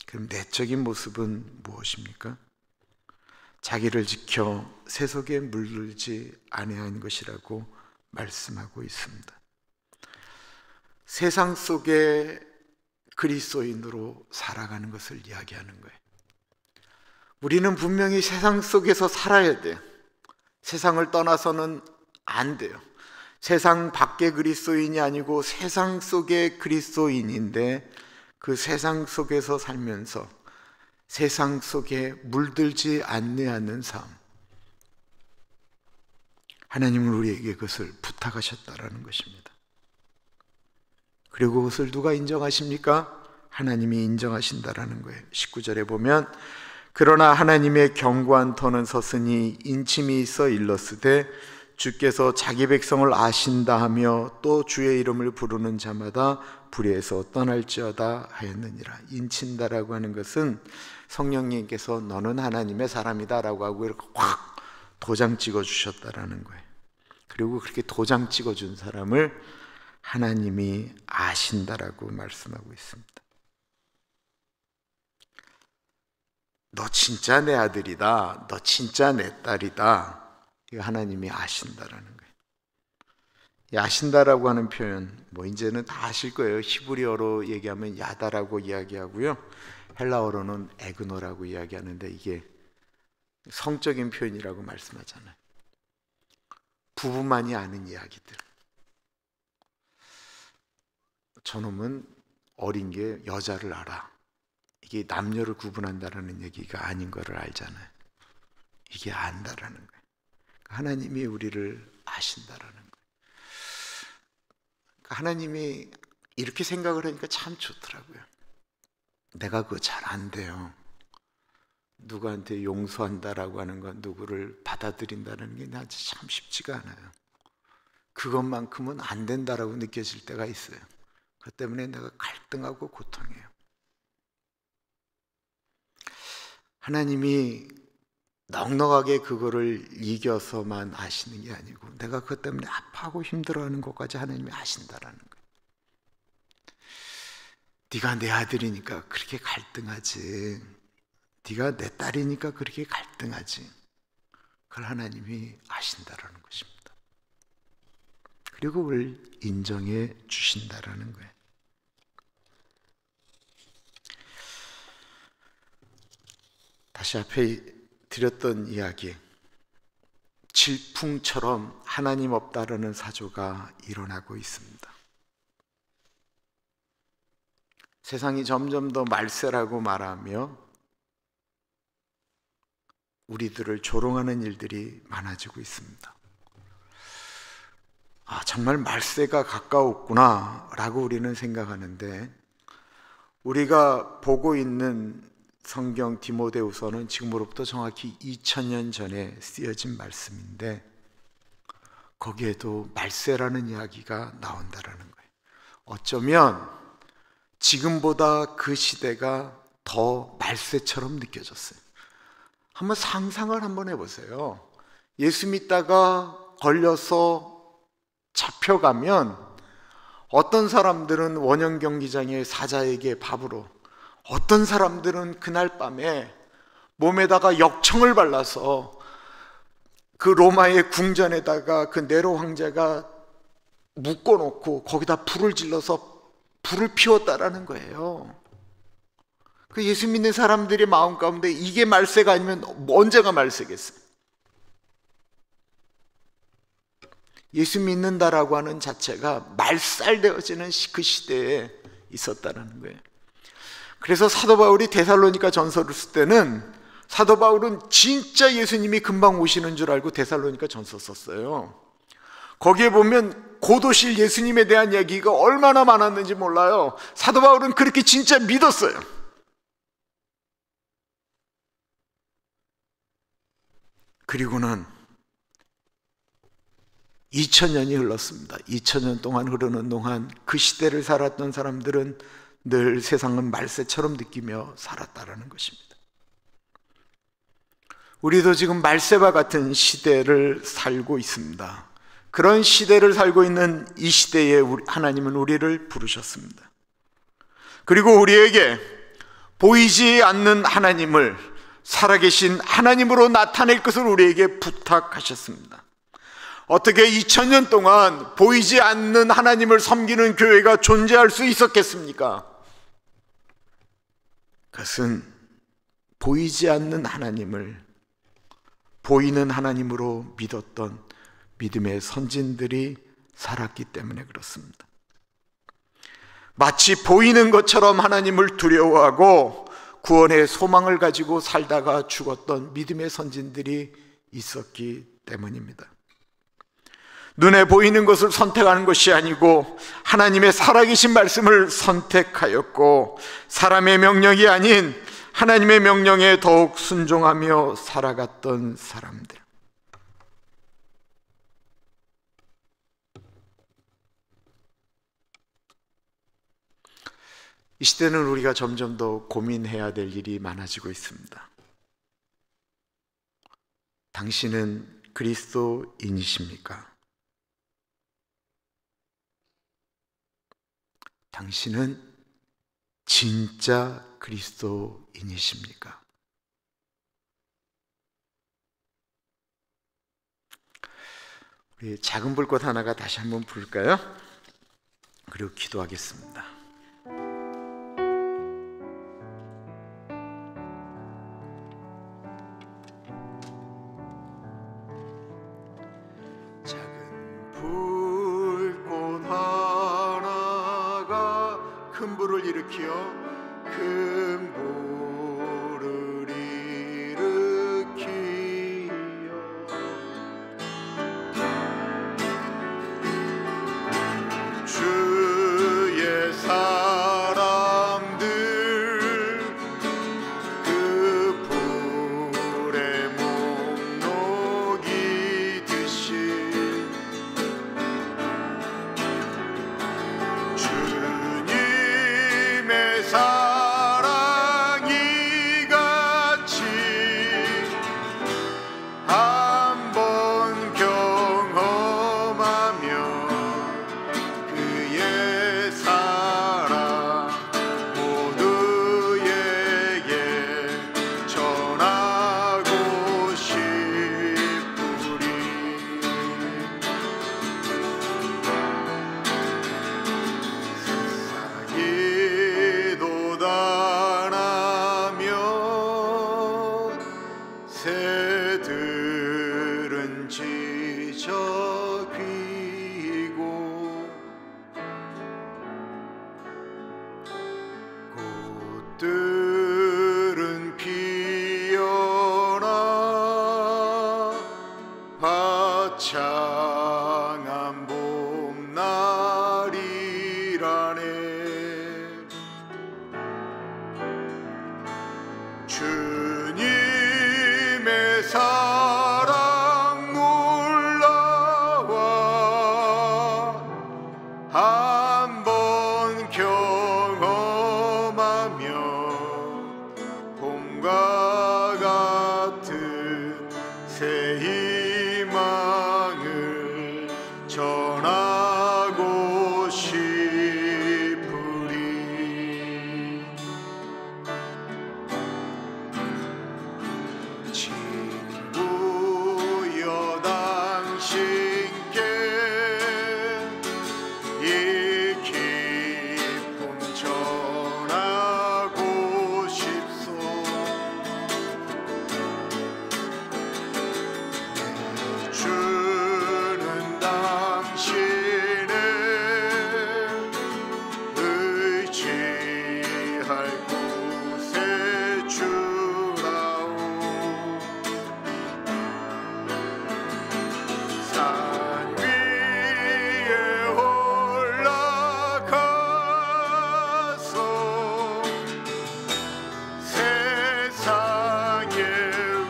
그럼 내적인 모습은 무엇입니까? 자기를 지켜 새 속에 물들지 아니한 것이라고 말씀하고 있습니다. 세상 속에 그리스도인으로 살아가는 것을 이야기하는 거예요. 우리는 분명히 세상 속에서 살아야 돼요. 세상을 떠나서는 안 돼요. 세상 밖의 그리스도인이 아니고 세상 속의 그리스도인인데 그 세상 속에서 살면서 세상 속에 물들지 않는 삶, 하나님은 우리에게 그것을 부탁하셨다라는 것입니다. 그리고 그것을 누가 인정하십니까? 하나님이 인정하신다라는 거예요. 19절에 보면 그러나 하나님의 견고한 터는 섰으니 인침이 있어 일렀으되 주께서 자기 백성을 아신다 하며 또 주의 이름을 부르는 자마다 불의에서 떠날지어다 하였느니라. 인친다라고 하는 것은 성령님께서 너는 하나님의 사람이다 라고 하고 이렇게 확 도장 찍어 주셨다라는 거예요. 그리고 그렇게 도장 찍어 준 사람을 하나님이 아신다라고 말씀하고 있습니다. 너 진짜 내 아들이다, 너 진짜 내 딸이다, 이거 하나님이 아신다라는 거예요. 이 아신다라고 하는 표현 뭐 이제는 다 아실 거예요. 히브리어로 얘기하면 야다라고 이야기하고요, 헬라어로는 에그노라고 이야기하는데 이게 성적인 표현이라고 말씀하잖아요. 부부만이 아는 이야기들. 저놈은 어린 게 여자를 알아. 이게 남녀를 구분한다라는 얘기가 아닌 거를 알잖아요. 이게 안다라는 거예요. 하나님이 우리를 아신다라는 거예요. 하나님이 이렇게 생각을 하니까 참 좋더라고요. 내가 그거 잘 안 돼요. 누구한테 용서한다라고 하는 건, 누구를 받아들인다는 게 나한테 참 쉽지가 않아요. 그것만큼은 안 된다라고 느껴질 때가 있어요. 그것 때문에 내가 갈등하고 고통해요. 하나님이 넉넉하게 그거를 이겨서만 아시는 게 아니고 내가 그것 때문에 아파하고 힘들어하는 것까지 하나님이 아신다라는 거예요. 네가 내 아들이니까 그렇게 갈등하지, 네가 내 딸이니까 그렇게 갈등하지, 그걸 하나님이 아신다라는 것입니다. 그리고 그걸 인정해 주신다라는 거예요. 다시 앞에 드렸던 이야기, 질풍처럼 하나님 없다라는 사조가 일어나고 있습니다. 세상이 점점 더 말세라고 말하며 우리들을 조롱하는 일들이 많아지고 있습니다. 정말 말세가 가까웠구나 라고 우리는 생각하는데, 우리가 보고 있는 성경 디모데후서는 지금으로부터 정확히 2000년 전에 쓰여진 말씀인데, 거기에도 말세라는 이야기가 나온다라는 거예요. 어쩌면 지금보다 그 시대가 더 말세처럼 느껴졌어요. 한번 상상을 한번 해보세요. 예수 믿다가 걸려서 잡혀가면 어떤 사람들은 원형 경기장의 사자에게 밥으로, 어떤 사람들은 그날 밤에 몸에다가 역청을 발라서 그 로마의 궁전에다가 그 네로 황제가 묶어놓고 거기다 불을 질러서 불을 피웠다라는 거예요. 그 예수 믿는 사람들의 마음 가운데 이게 말세가 아니면 언제가 말세겠어요? 예수 믿는다라고 하는 자체가 말살되어지는 그 시대에 있었다는 거예요. 그래서 사도 바울이 데살로니가 전서를 쓸 때는, 사도 바울은 진짜 예수님이 금방 오시는 줄 알고 데살로니가 전서 썼어요. 거기에 보면 곧 오실 예수님에 대한 얘기가 얼마나 많았는지 몰라요. 사도 바울은 그렇게 진짜 믿었어요. 그리고는 2000년이 흘렀습니다. 2000년 동안 흐르는 동안 그 시대를 살았던 사람들은 늘 세상은 말세처럼 느끼며 살았다라는 것입니다. 우리도 지금 말세와 같은 시대를 살고 있습니다. 그런 시대를 살고 있는 이 시대에 하나님은 우리를 부르셨습니다. 그리고 우리에게 보이지 않는 하나님을 살아계신 하나님으로 나타낼 것을 우리에게 부탁하셨습니다. 어떻게 2000년 동안 보이지 않는 하나님을 섬기는 교회가 존재할 수 있었겠습니까? 그것은 보이지 않는 하나님을 보이는 하나님으로 믿었던 믿음의 선진들이 살았기 때문에 그렇습니다. 마치 보이는 것처럼 하나님을 두려워하고 구원의 소망을 가지고 살다가 죽었던 믿음의 선진들이 있었기 때문입니다. 눈에 보이는 것을 선택하는 것이 아니고 하나님의 살아계신 말씀을 선택하였고, 사람의 명령이 아닌 하나님의 명령에 더욱 순종하며 살아갔던 사람들. 이 시대는 우리가 점점 더 고민해야 될 일이 많아지고 있습니다. 당신은 그리스도인이십니까? 당신은 진짜 그리스도인이십니까? 우리 작은 불꽃 하나가 다시 한번 부를까요? 그리고 기도하겠습니다. 작은 불꽃 하나가 큰 불을 일으키어 큰 불을 일으키어 주의 사람들 그 불의 목록이 드신 주님의 사랑이 들은 피어나 화창한 봄날이라네. 주님의 사랑 놀라워 한번 경험하며 봄과 같은 새 희망을 전하고 싶으리. 친구여 당신께 이 기쁨 전하고 싶소. 주는 당신을 의지할 곳에 주라오. 산 위에 올라가서 세상에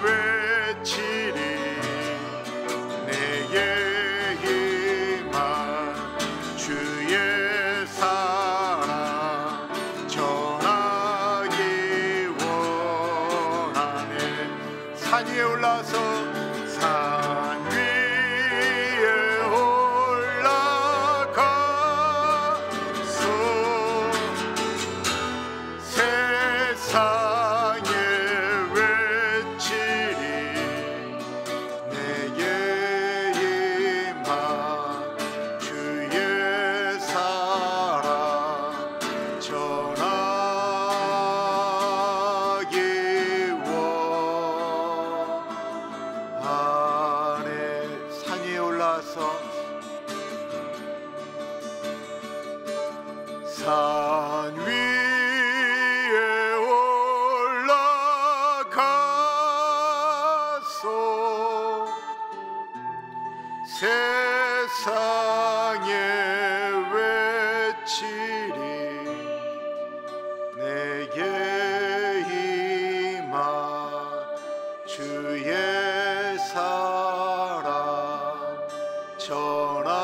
외치리. 내게 희망 주의 사랑 전하기 원하네. 산 위에 올라서 산 위에 올라가서 세상에 외치리. 내게 희망 주의 사랑 전하기 원하네. 산 위에 올라서 산 위에 올라가서 세상에 외치리. 내게 희망 주의 사랑 전하기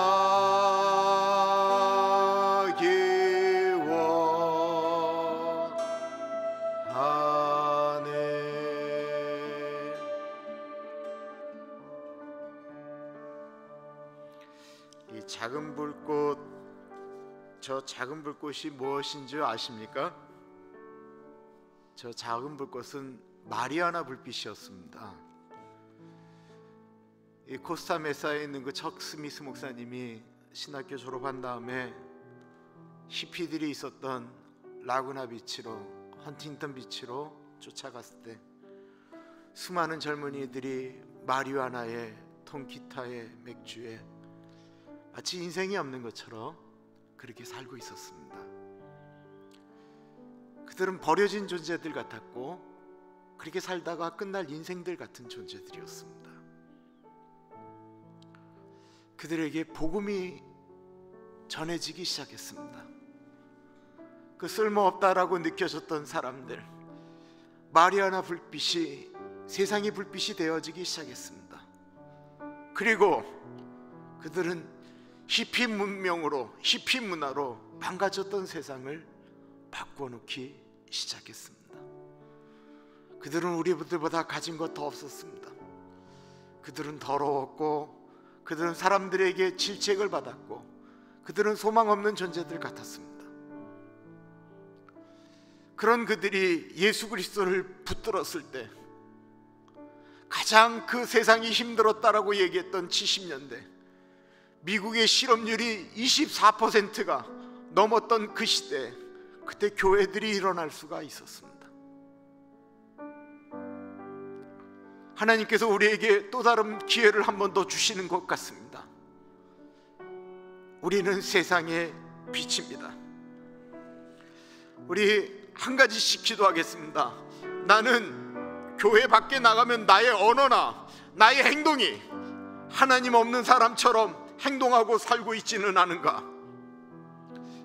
원하네. 이 작은 불꽃, 저 작은 불꽃이 무엇인 줄 아십니까? 저 작은 불꽃은 마리아나 불빛이었습니다. 이 코스타메사에 있는 그 척 스미스 목사님이 신학교 졸업한 다음에 히피들이 있었던 라구나 비치로, 헌팅턴 비치로 쫓아갔을 때 수많은 젊은이들이 마리화나에, 통기타에, 맥주에 마치 인생이 없는 것처럼 그렇게 살고 있었습니다. 그들은 버려진 존재들 같았고 그렇게 살다가 끝날 인생들 같은 존재들이었습니다. 그들에게 복음이 전해지기 시작했습니다. 그 쓸모없다라고 느껴졌던 사람들, 마리아나 불빛이 세상의 불빛이 되어지기 시작했습니다. 그리고 그들은 히피 문명으로, 히피 문화로 망가졌던 세상을 바꿔놓기 시작했습니다. 그들은 우리들보다 가진 것 더 없었습니다. 그들은 더러웠고, 그들은 사람들에게 질책을 받았고, 그들은 소망 없는 존재들 같았습니다. 그런 그들이 예수 그리스도를 붙들었을 때 가장 그 세상이 힘들었다라고 얘기했던 70년대, 미국의 실업률이 24%가 넘었던 그 시대에 그때 교회들이 일어날 수가 있었습니다. 하나님께서 우리에게 또 다른 기회를 한 번 더 주시는 것 같습니다. 우리는 세상의 빛입니다. 우리 한 가지씩 기도하겠습니다. 나는 교회 밖에 나가면 나의 언어나 나의 행동이 하나님 없는 사람처럼 행동하고 살고 있지는 않은가?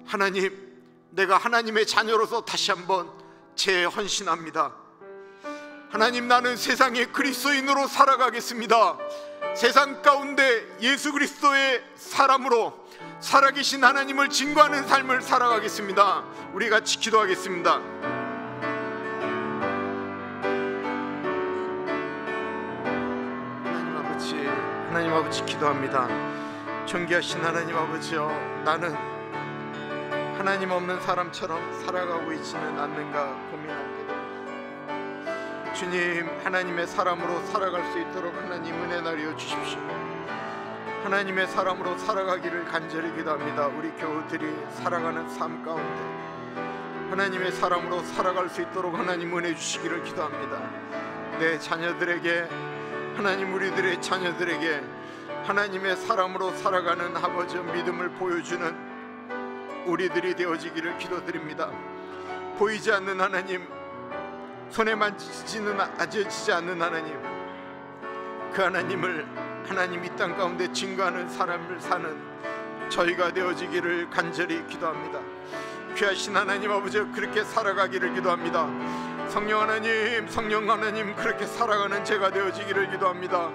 하나님, 내가 하나님의 자녀로서 다시 한번 재헌신합니다. 하나님, 나는 세상의 그리스도인으로 살아가겠습니다. 세상 가운데 예수 그리스도의 사람으로 살아계신 하나님을 증거하는 삶을 살아가겠습니다. 우리 같이 기도하겠습니다. 하나님 아버지 기도합니다. 존귀하신 하나님 아버지여, 나는 하나님 없는 사람처럼 살아가고 있지는 않는가 고민하게 됩니다. 주님, 하나님의 사람으로 살아갈 수 있도록 하나님 은혜 나려 주십시오. 하나님의 사람으로 살아가기를 간절히 기도합니다. 우리 교우들이 살아가는 삶 가운데 하나님의 사람으로 살아갈 수 있도록 하나님 은혜 주시기를 기도합니다. 내 자녀들에게, 하나님 우리들의 자녀들에게 하나님의 사람으로 살아가는 아버지의 믿음을 보여주는 우리들이 되어지기를 기도드립니다. 보이지 않는 하나님, 손에 만지지 않는 하나님, 그 하나님을 하나님 이 땅 가운데 증거하는 사람을 사는 저희가 되어지기를 간절히 기도합니다. 귀하신 하나님 아버지, 그렇게 살아가기를 기도합니다. 성령 하나님, 성령 하나님, 그렇게 살아가는 제가 되어지기를 기도합니다.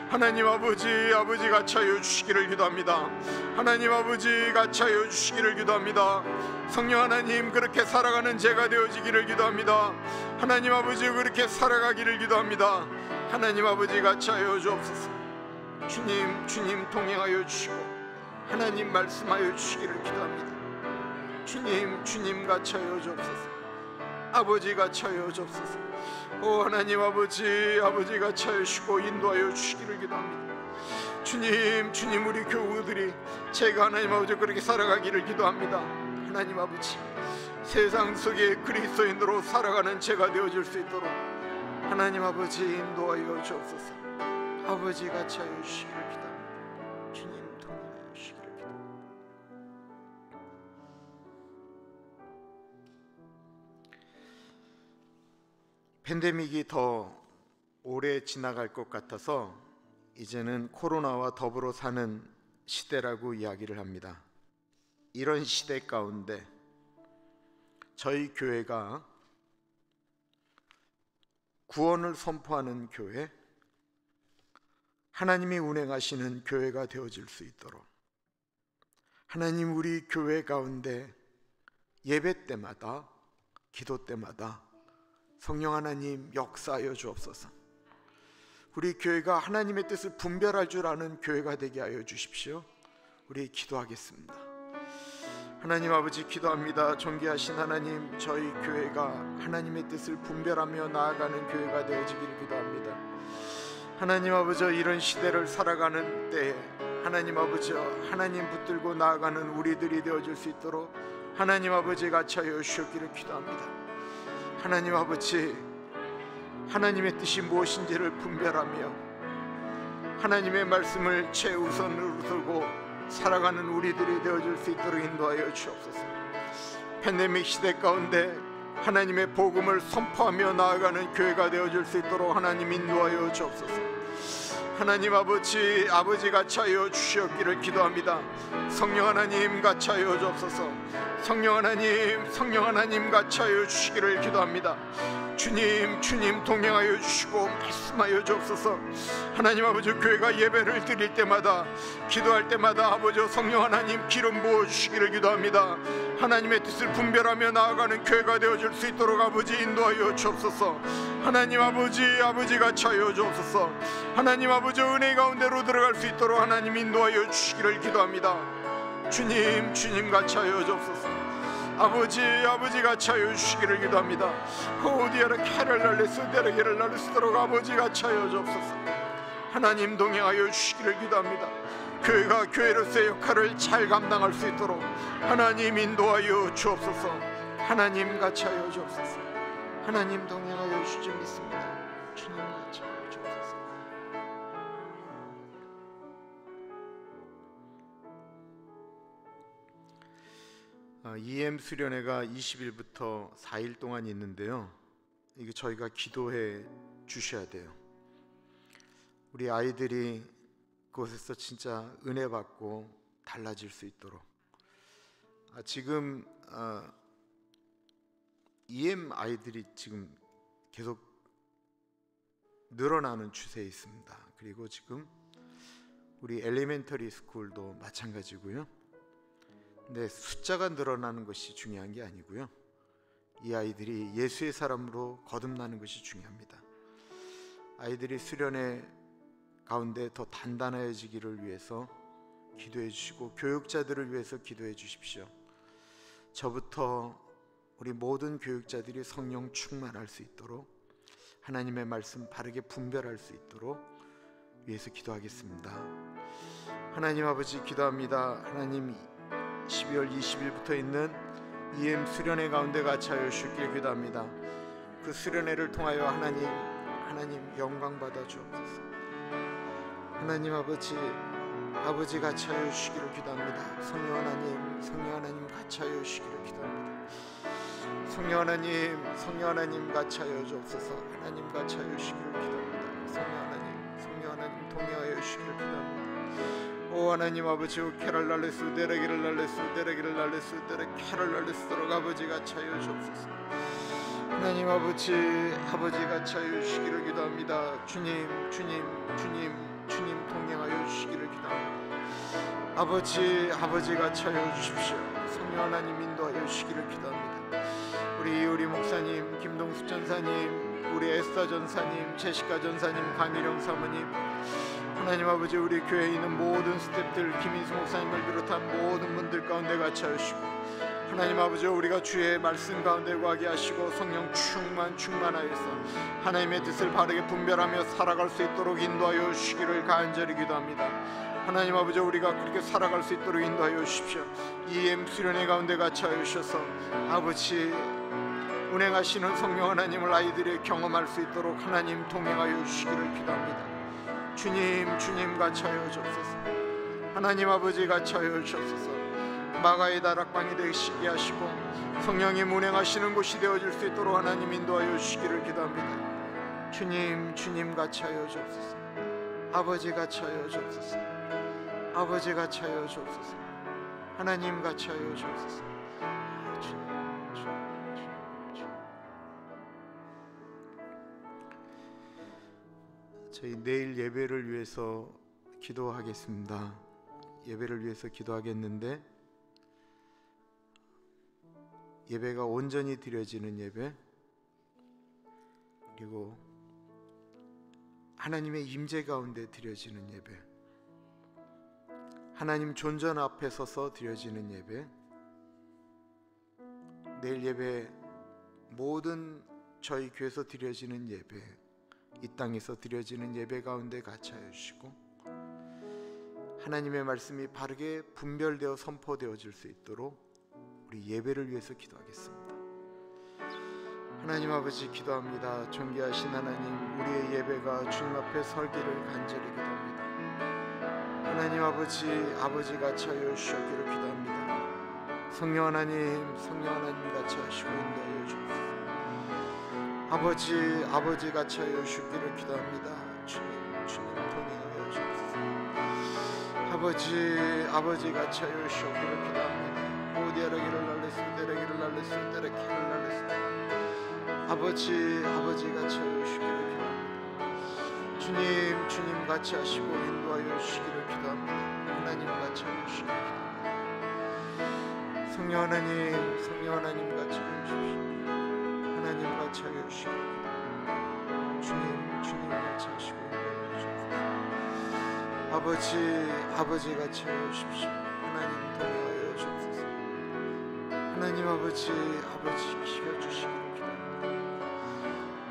하나님 아버지, 아버지가 차여 주시기를 기도합니다. 하나님 아버지가 차여 주시기를 기도합니다. 성령 하나님, 그렇게 살아가는 제가 되어지기를 기도합니다. 하나님 아버지, 그렇게 살아가기를 기도합니다. 하나님 아버지가 차여 주옵소서. 주님, 주님 동행하여 주시고 하나님 말씀하여 주시기를 기도합니다. 주님, 주님 같이하여 주옵소서. 아버지가 차여 주옵소서. 오 하나님 아버지, 아버지가 차여 주시고 인도하여 주시기를 기도합니다. 주님, 주님, 우리 교우들이 제가 하나님 아버지 그렇게 살아가기를 기도합니다. 하나님 아버지, 세상 속에 그리스도인으로 살아가는 제가 되어질 수 있도록 하나님 아버지 인도하여 주옵소서. 아버지가 차여 주시기를 기도합니다. 주님 통하여 주시기를 기도합니다. 팬데믹이 더 오래 지나갈 것 같아서 이제는 코로나와 더불어 사는 시대라고 이야기를 합니다. 이런 시대 가운데 저희 교회가 구원을 선포하는 교회, 하나님이 운행하시는 교회가 되어질 수 있도록 하나님 우리 교회 가운데 예배 때마다, 기도 때마다 성령 하나님 역사하여 주옵소서. 우리 교회가 하나님의 뜻을 분별할 줄 아는 교회가 되게 하여 주십시오. 우리 기도하겠습니다. 하나님 아버지 기도합니다. 존귀하신 하나님, 저희 교회가 하나님의 뜻을 분별하며 나아가는 교회가 되어지기를 기도합니다. 하나님 아버지, 이런 시대를 살아가는 때에 하나님 아버지, 하나님 붙들고 나아가는 우리들이 되어질 수 있도록 하나님 아버지 같이 하여 주시기를 기도합니다. 하나님 아버지, 하나님의 뜻이 무엇인지를 분별하며 하나님의 말씀을 최우선으로 두고 살아가는 우리들이 되어질 수 있도록 인도하여 주옵소서. 팬데믹 시대 가운데 하나님의 복음을 선포하며 나아가는 교회가 되어질 수 있도록 하나님 인도하여 주옵소서. 하나님 아버지, 아버지 같이 하여 주시옵기를 기도합니다. 성령 하나님 같이 하여 주옵소서. 성령 하나님, 성령 하나님 같이 하여 주시기를 기도합니다. 주님, 주님 동행하여 주시고 말씀하여 주옵소서. 하나님 아버지, 교회가 예배를 드릴 때마다, 기도할 때마다 아버지 성령 하나님 기름 부어 주시기를 기도합니다. 하나님의 뜻을 분별하며 나아가는 교회가 되어줄 수 있도록 아버지 인도하여 주옵소서. 하나님 아버지, 아버지 같이 하여 주옵소서. 하나님 아버지, 은혜 가운데로 들어갈 수 있도록 하나님 인도하여 주시기를 기도합니다. 주님, 주님 같이 하여 주옵소서. 아버지, 아버지 같이 하여 주시기를 기도합니다. 오디아라 캐럴랄레스 데르게를 날리도록 아버지 같이 하여 주옵소서. 하나님 동행하여 주시기를 기도합니다. 교회가 교회로서의 역할을 잘 감당할 수 있도록 하나님 인도하여 주옵소서. 하나님 같이 하여 주옵소서. 하나님 동행하여 주시 믿습니다. 주님 같이 하여 주옵소서. EM 수련회가 20일부터 4일 동안 있는데요. 이게 저희가 기도해 주셔야 돼요. 우리 아이들이 그곳에서 진짜 은혜 받고 달라질 수 있도록. 지금 EM 아이들이 지금 계속 늘어나는 추세에 있습니다. 그리고 지금 우리 엘리멘터리 스쿨도 마찬가지고요. 근데 숫자가 늘어나는 것이 중요한 게 아니고요. 이 아이들이 예수의 사람으로 거듭나는 것이 중요합니다. 아이들이 수련회 가운데 더 단단해지기를 위해서 기도해 주시고 교육자들을 위해서 기도해 주십시오. 저부터 우리 모든 교육자들이 성령 충만할 수 있도록, 하나님의 말씀 바르게 분별할 수 있도록 위해서 기도하겠습니다. 하나님 아버지 기도합니다. 하나님 12월 20일부터 있는 EM 수련회 가운데 같이 하여 주시길 기도합니다. 그 수련회를 통하여 하나님 영광 받아 주옵소서. 하나님 아버지 같이 하여 주시기를 기도합니다. 성령 하나님 같이 하여 주시기를 기도합니다. 성령 하나님 같이 하여 주옵소서. 하나님 같이 하여 주시기를 기도합니다. 성령 하나님 동행하여 주시기를 기도합니다. 오 하나님 아버지, 캐럴랄레스 데레기를 날레스 데레 캐럴랄레스도록 아버지 같이 하여 주옵소서. 하나님 아버지 같이 하여 주시기를 기도합니다. 주님 동행하여 주시기를 기도합니다. 아버지 같이 하여 주십시오. 성령 하나님 인도하여 주시기를 기도합니다. 우리 목사님, 김동숙 전사님, 우리 에스더 전사님, 제시카 전사님, 강일영 사모님, 하나님 아버지 우리 교회에 있는 모든 스태프들, 김인수 목사님을 비롯한 모든 분들 가운데 같이 하시고, 하나님 아버지 우리가 주의 말씀 가운데 거하게 하시고 성령 충만하여서 하나님의 뜻을 바르게 분별하며 살아갈 수 있도록 인도하여 주시기를 간절히 기도합니다. 하나님 아버지 우리가 그렇게 살아갈 수 있도록 인도하여 주십시오. EM 수련회 가운데 같이 하여 주셔서 아버지 운행하시는 성령 하나님을 아이들이 경험할 수 있도록 하나님 동행하여 주시기를 기도합니다. 주님 같이 하여 주옵소서. 하나님 아버지 같이 하여 주옵소서. 마가의 다락방이 되시게 하시고 성령이 운행하시는 곳이 되어질 수 있도록 하나님 인도하여 주시기를 기도합니다. 주님 같이 하여 주옵소서. 아버지 같이 하여 주옵소서. 아버지 같이 하여 주옵소서. 하나님 같이 하여 주옵소서. 저희 내일 예배를 위해서 기도하겠습니다. 예배를 위해서 기도하겠는데, 예배가 온전히 드려지는 예배, 그리고 하나님의 임재 가운데 드려지는 예배, 하나님 존전 앞에 서서 드려지는 예배, 내일 예배 모든 저희 교회에서 드려지는 예배, 이 땅에서 드려지는 예배 가운데 같이 하여 주시고 하나님의 말씀이 바르게 분별되어 선포되어질 수 있도록 우리 예배를 위해서 기도하겠습니다. 하나님 아버지 기도합니다. 존귀하신 하나님, 우리의 예배가 주님 앞에 설기를 간절히 기도합니다. 하나님 아버지 같이 하여 주시기를 기도합니다. 성령 하나님 같이 하시고 인도하여 주옵소서. 아버지 같이 하여 주시기를 기도합니다. 주님 동행하여 주옵소서. 아버지 같이 하여 주시기를 기도합니다. 오디아라기를 날레스 아버지 같이 하여 주시기를 기도합니다. 주님 같이 하시고 인도하여 주시기를 기도합니다. 하나님 같이 하여 주시기를 기도합니다. 성령 하나님 같이 하여 주십시오. 하나님 같이 하여 주시기를 기도합니다. 주님 같이 하시고 인도하여 주옵소서. 아버지 같이 하여 주십시오. 하나님 동행하여 주옵소서. 하나님 아버지 키워 주시기를 기도합니다.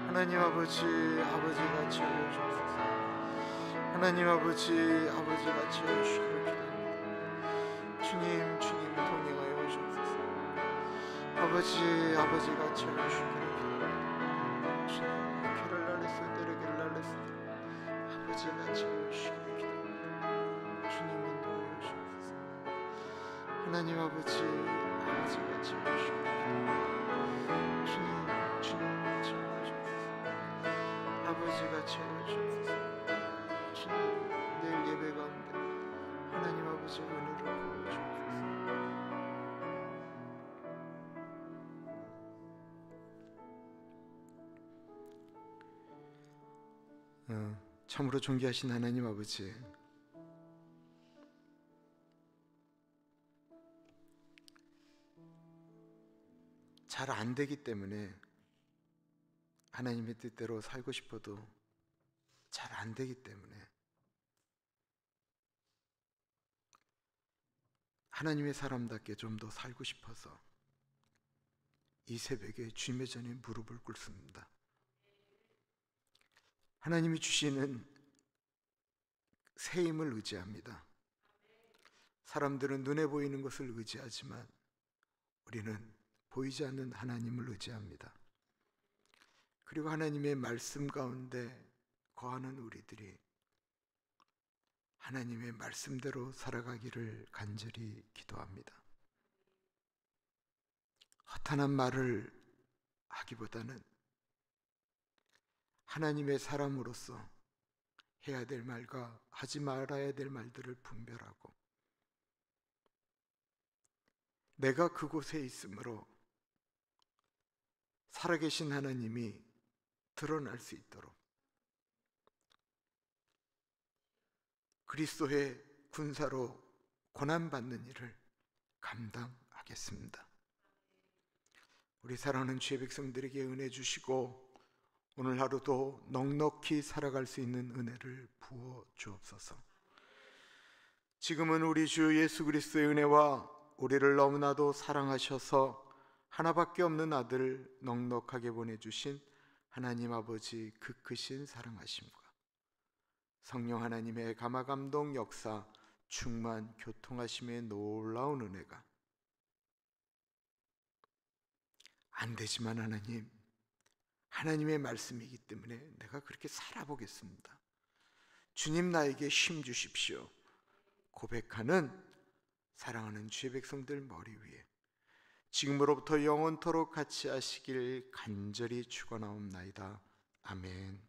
하나님 아버지 같이 하여 주옵소서. 하나님 아버지 같이 하여 주시기를 기도합니다. 주님 동행하여 주옵소서. 아버지 같이 하여 주시기를 기도합니다. 주님 키를 날레스 데레기를 날레스 아버지 같이 하여 주시기를 기도합니다. 주님 인도하여 주옵소서. 하나님 아버지 아버지가 채워주시옵소서. 주님 채워주옵소서. 아버지가 채워주옵소서. 주님, 내일 예배 가운데 하나님 아버지의 은혜를 부어주옵소서. 참으로 존귀하신 하나님 아버지, 잘 안 되기 때문에 하나님의 뜻대로 살고 싶어도 잘 안 되기 때문에 하나님의 사람답게 좀 더 살고 싶어서 이 새벽에 주님의 전에 무릎을 꿇습니다. 하나님이 주시는 새 힘을 의지합니다. 사람들은 눈에 보이는 것을 의지하지만 우리는 보이지 않는 하나님을 의지합니다. 그리고 하나님의 말씀 가운데 거하는 우리들이 하나님의 말씀대로 살아가기를 간절히 기도합니다. 허탄한 말을 하기보다는 하나님의 사람으로서 해야 될 말과 하지 말아야 될 말들을 분별하고 내가 그곳에 있으므로 살아계신 하나님이 드러날 수 있도록 그리스도의 군사로 고난받는 일을 감당하겠습니다. 우리 사랑하는 주의 백성들에게 은혜 주시고 오늘 하루도 넉넉히 살아갈 수 있는 은혜를 부어 주옵소서. 지금은 우리 주 예수 그리스도의 은혜와 우리를 너무나도 사랑하셔서 하나밖에 없는 아들 넉넉하게 보내주신 하나님 아버지 그 크신 사랑하심과 성령 하나님의 감화감동 역사 충만 교통하심의 놀라운 은혜가 안 되지만 하나님의 말씀이기 때문에 내가 그렇게 살아보겠습니다. 주님 나에게 힘 주십시오. 고백하는 사랑하는 주의 백성들 머리 위에 지금으로부터 영원토록 같이 하시길 간절히 축원하옵나이다. 아멘.